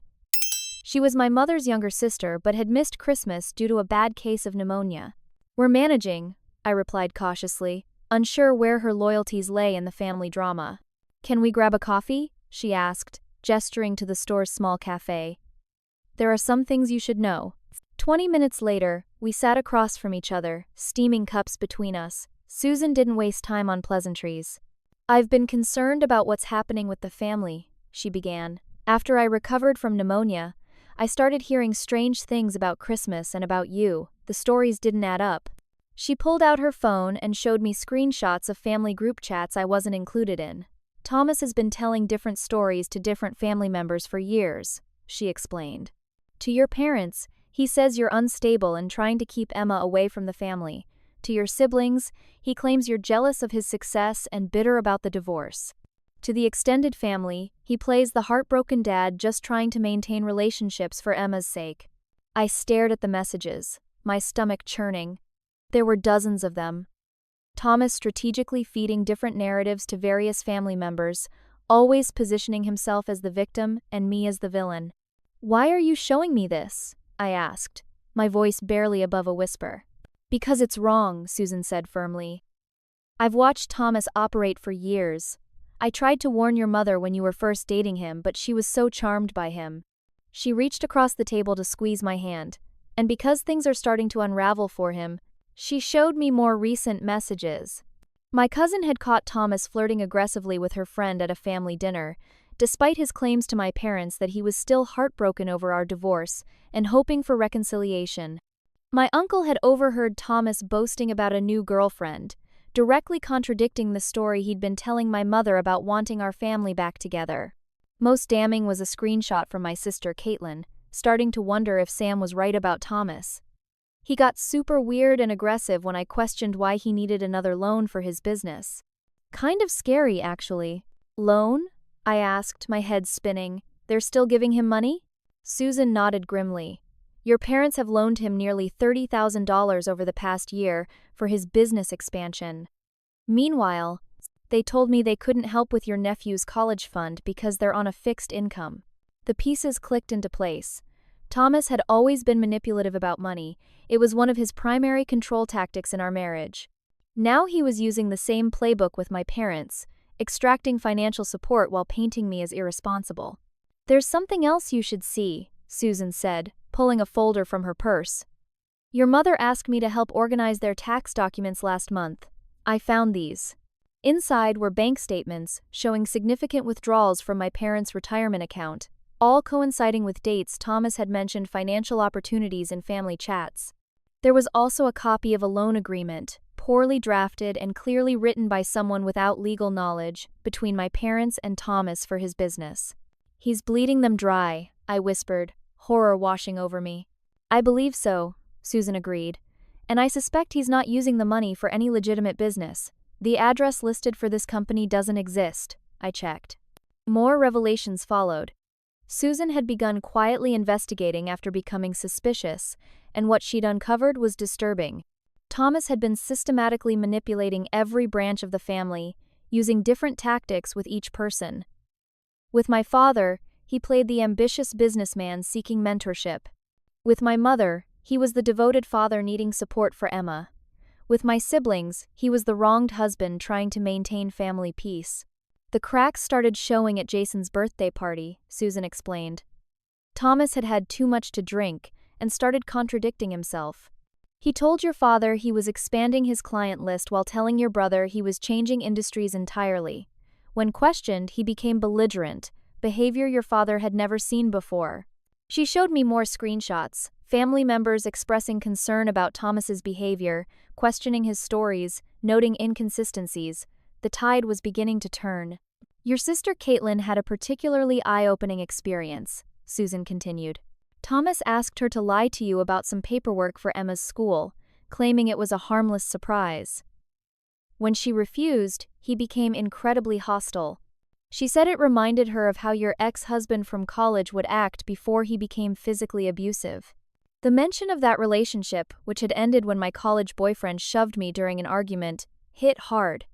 She was my mother's younger sister but had missed Christmas due to a bad case of pneumonia. "We're managing," I replied cautiously, unsure where her loyalties lay in the family drama. "Can we grab a coffee?" she asked, gesturing to the store's small cafe. "There are some things you should know." 20 minutes later, we sat across from each other, steaming cups between us. Susan didn't waste time on pleasantries. "I've been concerned about what's happening with the family," she began. "After I recovered from pneumonia, I started hearing strange things about Christmas and about you. The stories didn't add up." She pulled out her phone and showed me screenshots of family group chats I wasn't included in. "Thomas has been telling different stories to different family members for years," she explained. "To your parents, he says you're unstable and trying to keep Emma away from the family. To your siblings, he claims you're jealous of his success and bitter about the divorce. To the extended family, he plays the heartbroken dad just trying to maintain relationships for Emma's sake." I stared at the messages, my stomach churning. There were dozens of them. Thomas strategically feeding different narratives to various family members, always positioning himself as the victim and me as the villain. "Why are you showing me this?" I asked, my voice barely above a whisper. "Because it's wrong," Susan said firmly. "I've watched Thomas operate for years. I tried to warn your mother when you were first dating him, but she was so charmed by him." She reached across the table to squeeze my hand, and because things are starting to unravel for him, she showed me more recent messages. My cousin had caught Thomas flirting aggressively with her friend at a family dinner, despite his claims to my parents that he was still heartbroken over our divorce and hoping for reconciliation. My uncle had overheard Thomas boasting about a new girlfriend, directly contradicting the story he'd been telling my mother about wanting our family back together. Most damning was a screenshot from my sister Caitlin, starting to wonder if Sam was right about Thomas. He got super weird and aggressive when I questioned why he needed another loan for his business. Kind of scary, actually. "Loan?" I asked, my head spinning. "They're still giving him money?" Susan nodded grimly. "Your parents have loaned him nearly $30,000 over the past year for his business expansion. Meanwhile, they told me they couldn't help with your nephew's college fund because they're on a fixed income." The pieces clicked into place. Thomas had always been manipulative about money. It was one of his primary control tactics in our marriage. Now he was using the same playbook with my parents, extracting financial support while painting me as irresponsible. "There's something else you should see," Susan said, pulling a folder from her purse. "Your mother asked me to help organize their tax documents last month. I found these." Inside were bank statements showing significant withdrawals from my parents' retirement account, all coinciding with dates Thomas had mentioned financial opportunities in family chats. There was also a copy of a loan agreement, poorly drafted and clearly written by someone without legal knowledge, between my parents and Thomas for his business. "He's bleeding them dry," I whispered, horror washing over me. "I believe so," Susan agreed, "and I suspect he's not using the money for any legitimate business. The address listed for this company doesn't exist," I checked. More revelations followed. Susan had begun quietly investigating after becoming suspicious, and what she'd uncovered was disturbing. Thomas had been systematically manipulating every branch of the family, using different tactics with each person. With my father, he played the ambitious businessman seeking mentorship. With my mother, he was the devoted father needing support for Emma. With my siblings, he was the wronged husband trying to maintain family peace. "The cracks started showing at Jason's birthday party," Susan explained. "Thomas had had too much to drink and started contradicting himself. He told your father he was expanding his client list while telling your brother he was changing industries entirely. When questioned, he became belligerent, behavior your father had never seen before." She showed me more screenshots, family members expressing concern about Thomas's behavior, questioning his stories, noting inconsistencies. The tide was beginning to turn. "Your sister Caitlin had a particularly eye-opening experience," Susan continued. "Thomas asked her to lie to you about some paperwork for Emma's school, claiming it was a harmless surprise. When she refused, he became incredibly hostile. She said it reminded her of how your ex-husband from college would act before he became physically abusive." The mention of that relationship, which had ended when my college boyfriend shoved me during an argument, hit hard.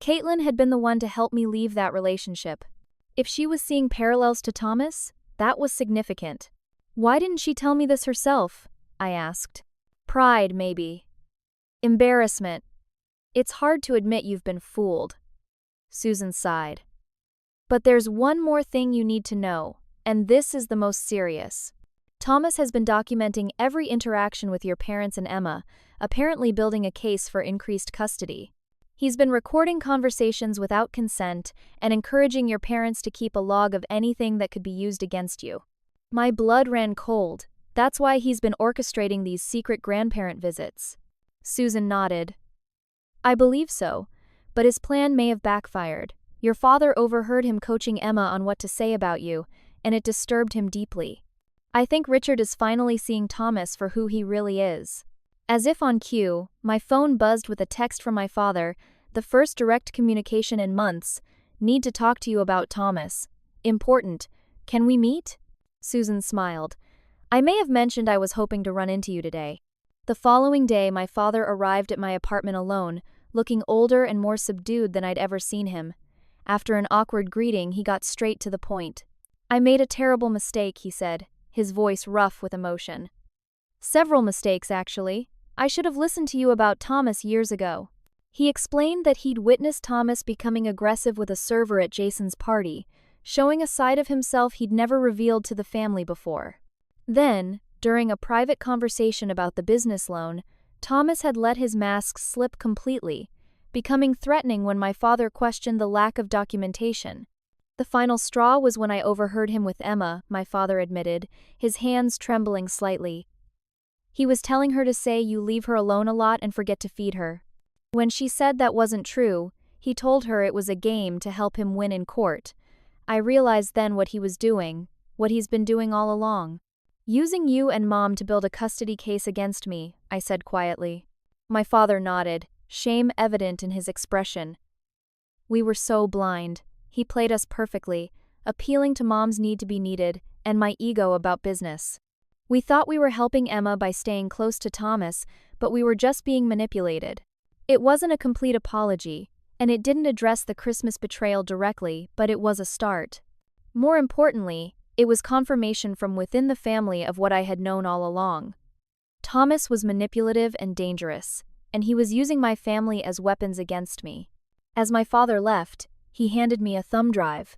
Caitlin had been the one to help me leave that relationship. If she was seeing parallels to Thomas, that was significant. Why didn't she tell me this herself? I asked. Pride, maybe. Embarrassment. It's hard to admit you've been fooled. Susan sighed. But there's one more thing you need to know, and this is the most serious. Thomas has been documenting every interaction with your parents and Emma, apparently building a case for increased custody. He's been recording conversations without consent and encouraging your parents to keep a log of anything that could be used against you. My blood ran cold. That's why he's been orchestrating these secret grandparent visits. Susan nodded. I believe so, but his plan may have backfired. Your father overheard him coaching Emma on what to say about you, and it disturbed him deeply. I think Richard is finally seeing Thomas for who he really is. As if on cue, my phone buzzed with a text from my father, the first direct communication in months. Need to talk to you about Thomas. Important. Can we meet? Susan smiled. I may have mentioned I was hoping to run into you today. The following day, my father arrived at my apartment alone, looking older and more subdued than I'd ever seen him. After an awkward greeting, he got straight to the point. I made a terrible mistake, he said, his voice rough with emotion. Several mistakes, actually. I should have listened to you about Thomas years ago. He explained that he'd witnessed Thomas becoming aggressive with a server at Jason's party, showing a side of himself he'd never revealed to the family before. Then, during a private conversation about the business loan, Thomas had let his mask slip completely, becoming threatening when my father questioned the lack of documentation. The final straw was when I overheard him with Emma, my father admitted, his hands trembling slightly. He was telling her to say you leave her alone a lot and forget to feed her. When she said that wasn't true, he told her it was a game to help him win in court. I realized then what he was doing, what he's been doing all along. Using you and Mom to build a custody case against me, I said quietly. My father nodded, shame evident in his expression. We were so blind. He played us perfectly, appealing to Mom's need to be needed, and my ego about business. We thought we were helping Emma by staying close to Thomas, but we were just being manipulated. It wasn't a complete apology, and it didn't address the Christmas betrayal directly, but it was a start. More importantly, it was confirmation from within the family of what I had known all along. Thomas was manipulative and dangerous, and he was using my family as weapons against me. As my father left, he handed me a thumb drive.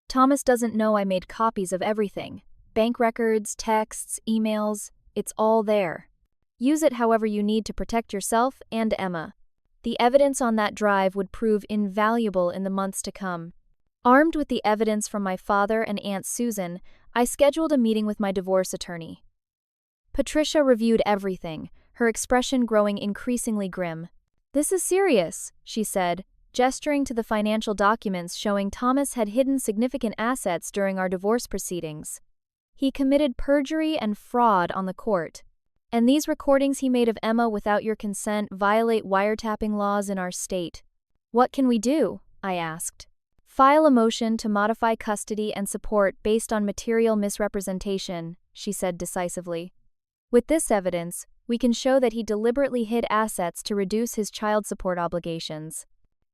Thomas doesn't know I made copies of everything. Bank records, texts, emails, it's all there. Use it however you need to protect yourself and Emma. The evidence on that drive would prove invaluable in the months to come. Armed with the evidence from my father and Aunt Susan, I scheduled a meeting with my divorce attorney. Patricia reviewed everything, her expression growing increasingly grim. This is serious, she said, gesturing to the financial documents showing Thomas had hidden significant assets during our divorce proceedings. He committed perjury and fraud on the court. And these recordings he made of Emma without your consent violate wiretapping laws in our state. What can we do? I asked. File a motion to modify custody and support based on material misrepresentation, she said decisively. With this evidence, we can show that he deliberately hid assets to reduce his child support obligations.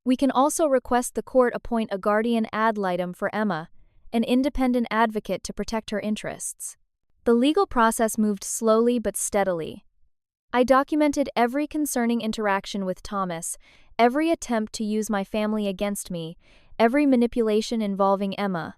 We can also request the court appoint a guardian ad litem for Emma, an independent advocate to protect her interests. The legal process moved slowly but steadily. I documented every concerning interaction with Thomas, every attempt to use my family against me, every manipulation involving Emma.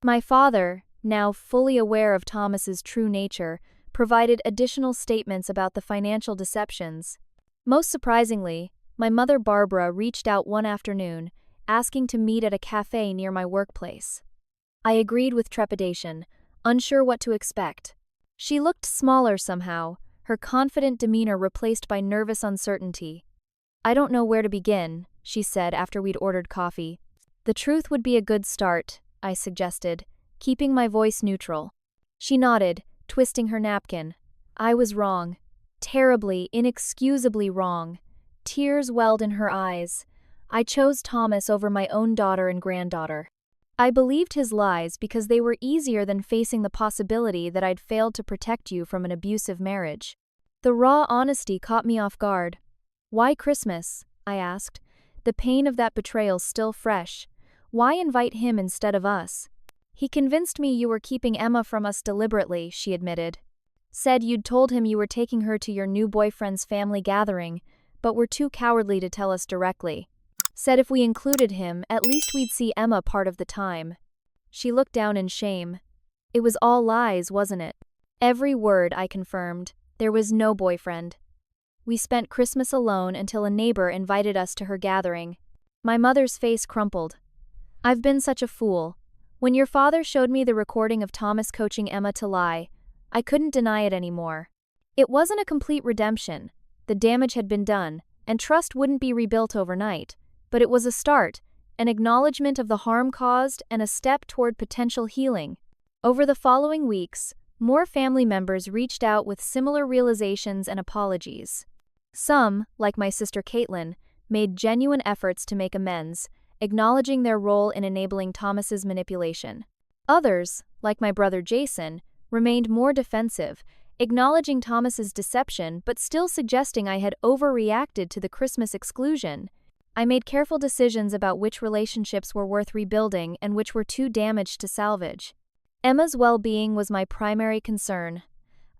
My father, now fully aware of Thomas's true nature, provided additional statements about the financial deceptions. Most surprisingly, my mother Barbara reached out one afternoon, asking to meet at a cafe near my workplace. I agreed with trepidation, unsure what to expect. She looked smaller somehow, her confident demeanor replaced by nervous uncertainty. I don't know where to begin, she said after we'd ordered coffee. The truth would be a good start, I suggested, keeping my voice neutral. She nodded, twisting her napkin. I was wrong. Terribly, inexcusably wrong. Tears welled in her eyes. I chose Thomas over my own daughter and granddaughter. I believed his lies because they were easier than facing the possibility that I'd failed to protect you from an abusive marriage. The raw honesty caught me off guard. Why Christmas? I asked. the pain of that betrayal still fresh. Why invite him instead of us? He convinced me you were keeping Emma from us deliberately, she admitted. Said you'd told him you were taking her to your new boyfriend's family gathering, but were too cowardly to tell us directly. Said if we included him, at least we'd see Emma part of the time. She looked down in shame. It was all lies, wasn't it? Every word, I confirmed. There was no boyfriend. We spent Christmas alone until a neighbor invited us to her gathering. My mother's face crumpled. I've been such a fool. When your father showed me the recording of Thomas coaching Emma to lie, I couldn't deny it anymore. It wasn't a complete redemption. The damage had been done, and trust wouldn't be rebuilt overnight. But it was a start, an acknowledgement of the harm caused and a step toward potential healing. Over the following weeks, more family members reached out with similar realizations and apologies. Some, like my sister Caitlin, made genuine efforts to make amends, acknowledging their role in enabling Thomas's manipulation. Others, like my brother Jason, remained more defensive, acknowledging Thomas's deception but still suggesting I had overreacted to the Christmas exclusion. I made careful decisions about which relationships were worth rebuilding and which were too damaged to salvage. Emma's well-being was my primary concern.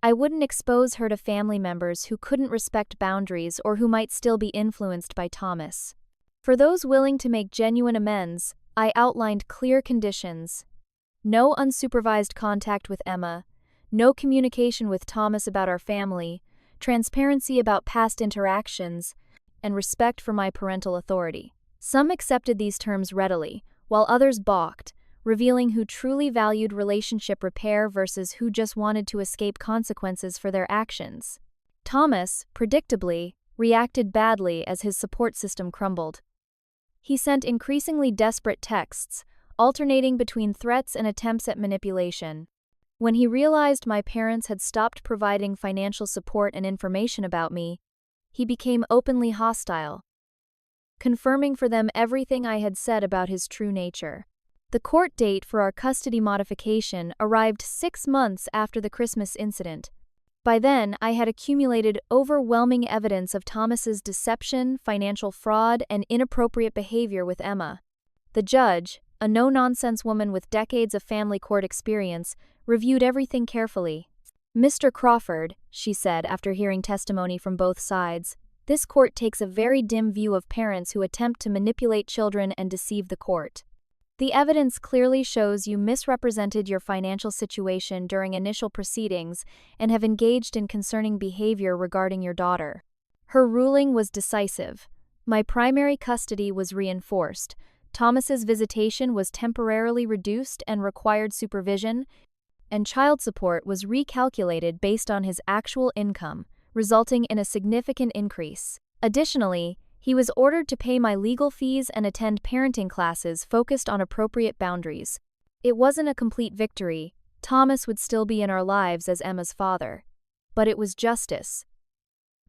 I wouldn't expose her to family members who couldn't respect boundaries or who might still be influenced by Thomas. For those willing to make genuine amends, I outlined clear conditions. No unsupervised contact with Emma, no communication with Thomas about our family, transparency about past interactions, and respect for my parental authority. Some accepted these terms readily, while others balked, revealing who truly valued relationship repair versus who just wanted to escape consequences for their actions. Thomas, predictably, reacted badly as his support system crumbled. He sent increasingly desperate texts, alternating between threats and attempts at manipulation. When he realized my parents had stopped providing financial support and information about me, he became openly hostile, confirming for them everything I had said about his true nature. The court date for our custody modification arrived 6 months after the Christmas incident. By then, I had accumulated overwhelming evidence of Thomas's deception, financial fraud, and inappropriate behavior with Emma. The judge, a no-nonsense woman with decades of family court experience, reviewed everything carefully. "Mr. Crawford," she said after hearing testimony from both sides, "this court takes a very dim view of parents who attempt to manipulate children and deceive the court. The evidence clearly shows you misrepresented your financial situation during initial proceedings and have engaged in concerning behavior regarding your daughter." Her ruling was decisive. My primary custody was reinforced. Thomas's visitation was temporarily reduced and required supervision, and child support was recalculated based on his actual income, resulting in a significant increase. Additionally, he was ordered to pay my legal fees and attend parenting classes focused on appropriate boundaries. It wasn't a complete victory. Thomas would still be in our lives as Emma's father. But it was justice.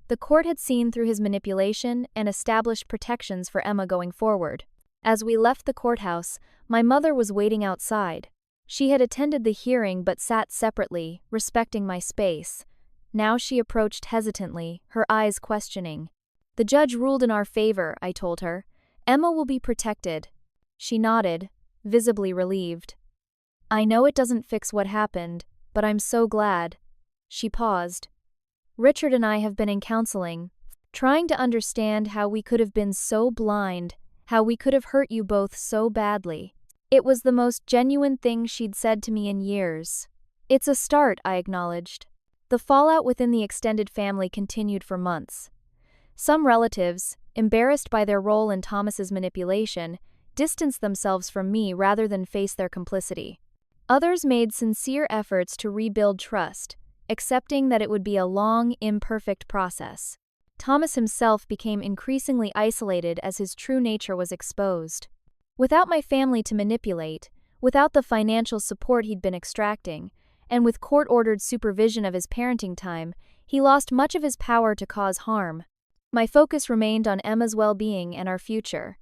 The court had seen through his manipulation and established protections for Emma going forward. As we left the courthouse, my mother was waiting outside. She had attended the hearing but sat separately, respecting my space. Now she approached hesitantly, her eyes questioning. "The judge ruled in our favor," I told her. "Emma will be protected." She nodded, visibly relieved. "I know it doesn't fix what happened, but I'm so glad." She paused. "Richard and I have been in counseling, trying to understand how we could have been so blind, how we could have hurt you both so badly." It was the most genuine thing she'd said to me in years. "It's a start," I acknowledged. The fallout within the extended family continued for months. Some relatives, embarrassed by their role in Thomas's manipulation, distanced themselves from me rather than face their complicity. Others made sincere efforts to rebuild trust, accepting that it would be a long, imperfect process. Thomas himself became increasingly isolated as his true nature was exposed. Without my family to manipulate, without the financial support he'd been extracting, and with court-ordered supervision of his parenting time, he lost much of his power to cause harm. My focus remained on Emma's well-being and our future.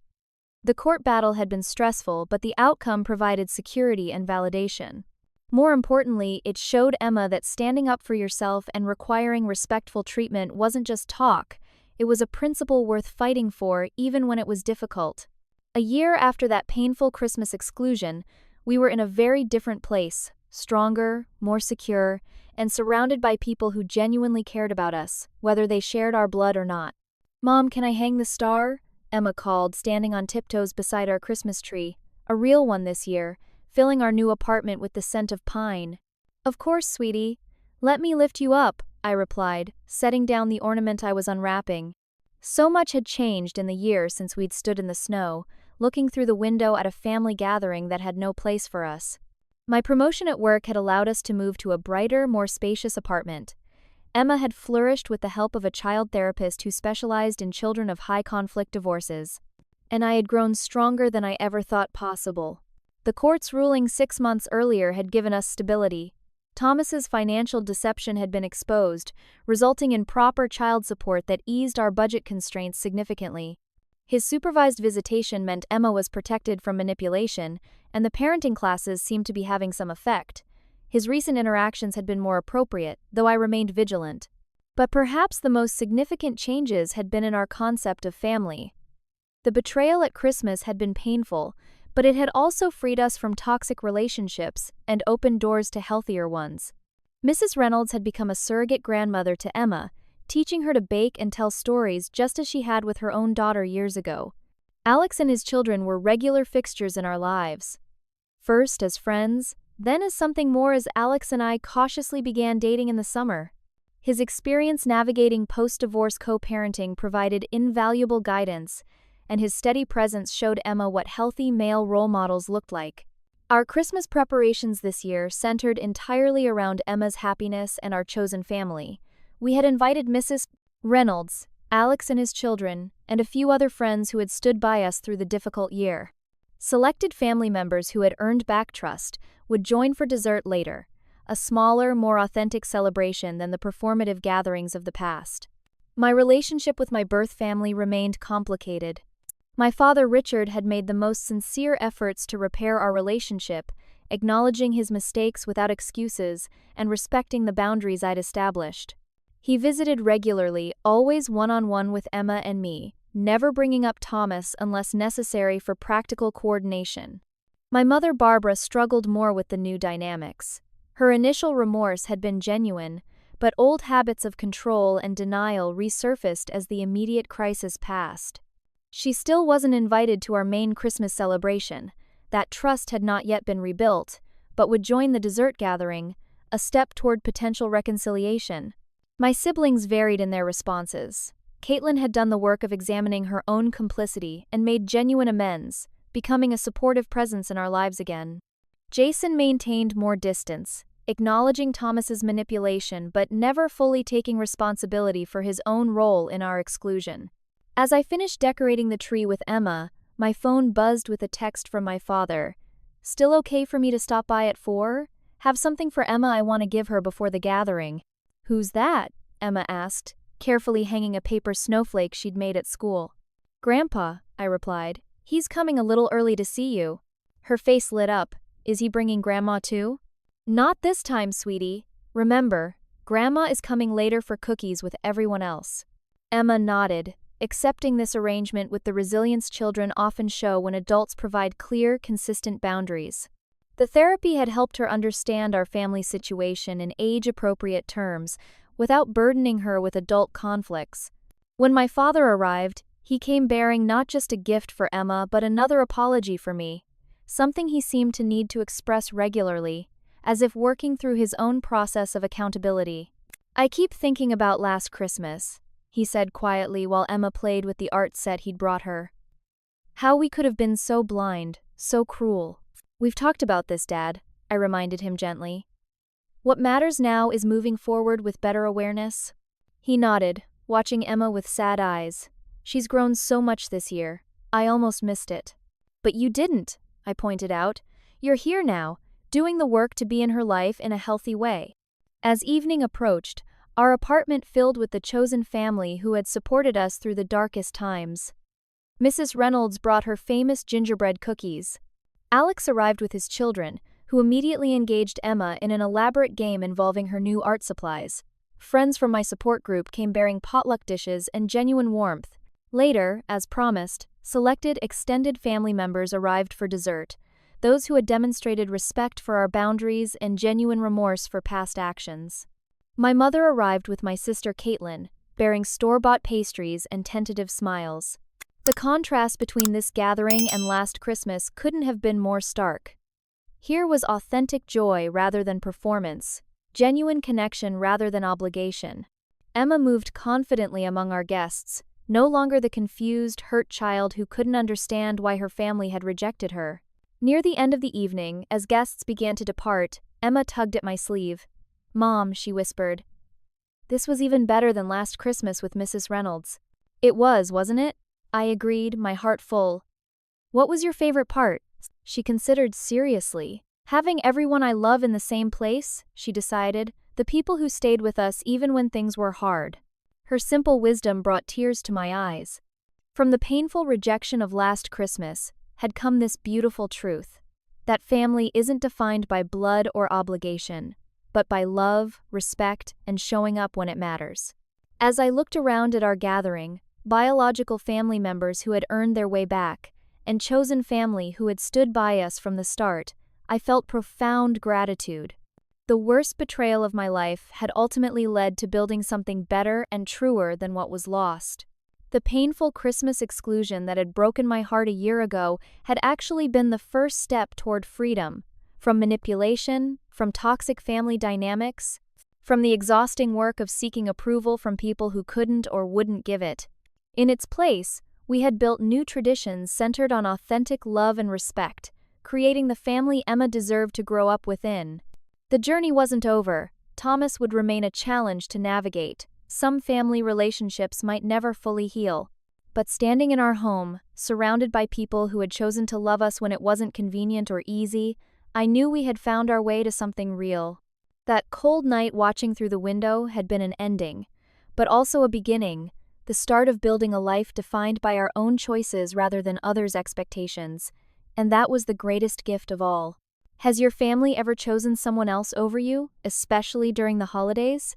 The court battle had been stressful, but the outcome provided security and validation. More importantly, it showed Emma that standing up for yourself and requiring respectful treatment wasn't just talk, It was a principle worth fighting for, even when it was difficult. A year after that painful Christmas exclusion, we were in a very different place, stronger, more secure, and surrounded by people who genuinely cared about us, whether they shared our blood or not. "Mom, can I hang the star?" Emma called, standing on tiptoes beside our Christmas tree, a real one this year, filling our new apartment with the scent of pine. "Of course, sweetie. Let me lift you up," I replied, setting down the ornament I was unwrapping. So much had changed in the year since we'd stood in the snow, looking through the window at a family gathering that had no place for us. My promotion at work had allowed us to move to a brighter, more spacious apartment. Emma had flourished with the help of a child therapist who specialized in children of high-conflict divorces. And I had grown stronger than I ever thought possible. The court's ruling 6 months earlier had given us stability. Thomas's financial deception had been exposed, resulting in proper child support that eased our budget constraints significantly. His supervised visitation meant Emma was protected from manipulation, and the parenting classes seemed to be having some effect. His recent interactions had been more appropriate, though I remained vigilant. But perhaps the most significant changes had been in our concept of family. The betrayal at Christmas had been painful, but it had also freed us from toxic relationships and opened doors to healthier ones. Mrs. Reynolds had become a surrogate grandmother to Emma, teaching her to bake and tell stories just as she had with her own daughter years ago. Alex and his children were regular fixtures in our lives. First as friends, then as something more as Alex and I cautiously began dating in the summer. His experience navigating post-divorce co-parenting provided invaluable guidance, and his steady presence showed Emma what healthy male role models looked like. Our Christmas preparations this year centered entirely around Emma's happiness and our chosen family. We had invited Mrs. Reynolds, Alex and his children, and a few other friends who had stood by us through the difficult year. Selected family members who had earned back trust would join for dessert later, a smaller, more authentic celebration than the performative gatherings of the past. My relationship with my birth family remained complicated. My father Richard had made the most sincere efforts to repair our relationship, acknowledging his mistakes without excuses and respecting the boundaries I'd established. He visited regularly, always one-on-one with Emma and me, never bringing up Thomas unless necessary for practical coordination. My mother Barbara struggled more with the new dynamics. Her initial remorse had been genuine, but old habits of control and denial resurfaced as the immediate crisis passed. She still wasn't invited to our main Christmas celebration. That trust had not yet been rebuilt, but would join the dessert gathering, a step toward potential reconciliation. My siblings varied in their responses. Caitlin had done the work of examining her own complicity and made genuine amends, becoming a supportive presence in our lives again. Jason maintained more distance, acknowledging Thomas's manipulation but never fully taking responsibility for his own role in our exclusion. As I finished decorating the tree with Emma, my phone buzzed with a text from my father. "Still okay for me to stop by at 4? Have something for Emma I want to give her before the gathering." "Who's that?" Emma asked, carefully hanging a paper snowflake she'd made at school. "Grandpa," I replied. "He's coming a little early to see you." Her face lit up. "Is he bringing Grandma too?" "Not this time, sweetie. Remember, Grandma is coming later for cookies with everyone else." Emma nodded, accepting this arrangement with the resilience children often show when adults provide clear, consistent boundaries. The therapy had helped her understand our family situation in age-appropriate terms, without burdening her with adult conflicts. When my father arrived, he came bearing not just a gift for Emma but another apology for me, something he seemed to need to express regularly, as if working through his own process of accountability. "I keep thinking about last Christmas," he said quietly while Emma played with the art set he'd brought her. "How we could have been so blind, so cruel." "We've talked about this, Dad," I reminded him gently. "What matters now is moving forward with better awareness." He nodded, watching Emma with sad eyes. "She's grown so much this year. I almost missed it." "But you didn't," I pointed out. "You're here now, doing the work to be in her life in a healthy way." As evening approached, our apartment filled with the chosen family who had supported us through the darkest times. Mrs. Reynolds brought her famous gingerbread cookies. Alex arrived with his children, who immediately engaged Emma in an elaborate game involving her new art supplies. Friends from my support group came bearing potluck dishes and genuine warmth. Later, as promised, selected extended family members arrived for dessert, those who had demonstrated respect for our boundaries and genuine remorse for past actions. My mother arrived with my sister Caitlin, bearing store-bought pastries and tentative smiles. The contrast between this gathering and last Christmas couldn't have been more stark. Here was authentic joy rather than performance, genuine connection rather than obligation. Emma moved confidently among our guests, no longer the confused, hurt child who couldn't understand why her family had rejected her. Near the end of the evening, as guests began to depart, Emma tugged at my sleeve. "Mom," she whispered. "This was even better than last Christmas with Mrs. Reynolds." "It was, wasn't it?" I agreed, my heart full. "What was your favorite part?" She considered seriously. "Having everyone I love in the same place," she decided, "the people who stayed with us even when things were hard." Her simple wisdom brought tears to my eyes. From the painful rejection of last Christmas had come this beautiful truth, that family isn't defined by blood or obligation, but by love, respect, and showing up when it matters. As I looked around at our gathering, biological family members who had earned their way back, and chosen family who had stood by us from the start, I felt profound gratitude. The worst betrayal of my life had ultimately led to building something better and truer than what was lost. The painful Christmas exclusion that had broken my heart a year ago had actually been the first step toward freedom, from manipulation, from toxic family dynamics, from the exhausting work of seeking approval from people who couldn't or wouldn't give it. In its place, we had built new traditions centered on authentic love and respect, creating the family Emma deserved to grow up within. The journey wasn't over. Thomas would remain a challenge to navigate. Some family relationships might never fully heal. But standing in our home, surrounded by people who had chosen to love us when it wasn't convenient or easy, I knew we had found our way to something real. That cold night watching through the window had been an ending, but also a beginning, the start of building a life defined by our own choices rather than others' expectations. And that was the greatest gift of all. Has your family ever chosen someone else over you, especially during the holidays?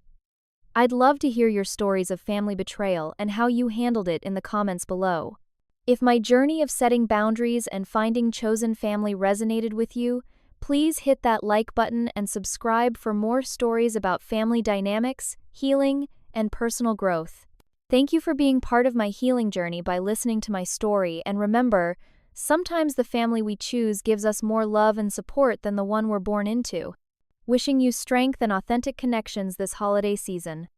I'd love to hear your stories of family betrayal and how you handled it in the comments below. If my journey of setting boundaries and finding chosen family resonated with you, please hit that like button and subscribe for more stories about family dynamics, healing, and personal growth. Thank you for being part of my healing journey by listening to my story, and remember, sometimes the family we choose gives us more love and support than the one we're born into. Wishing you strength and authentic connections this holiday season.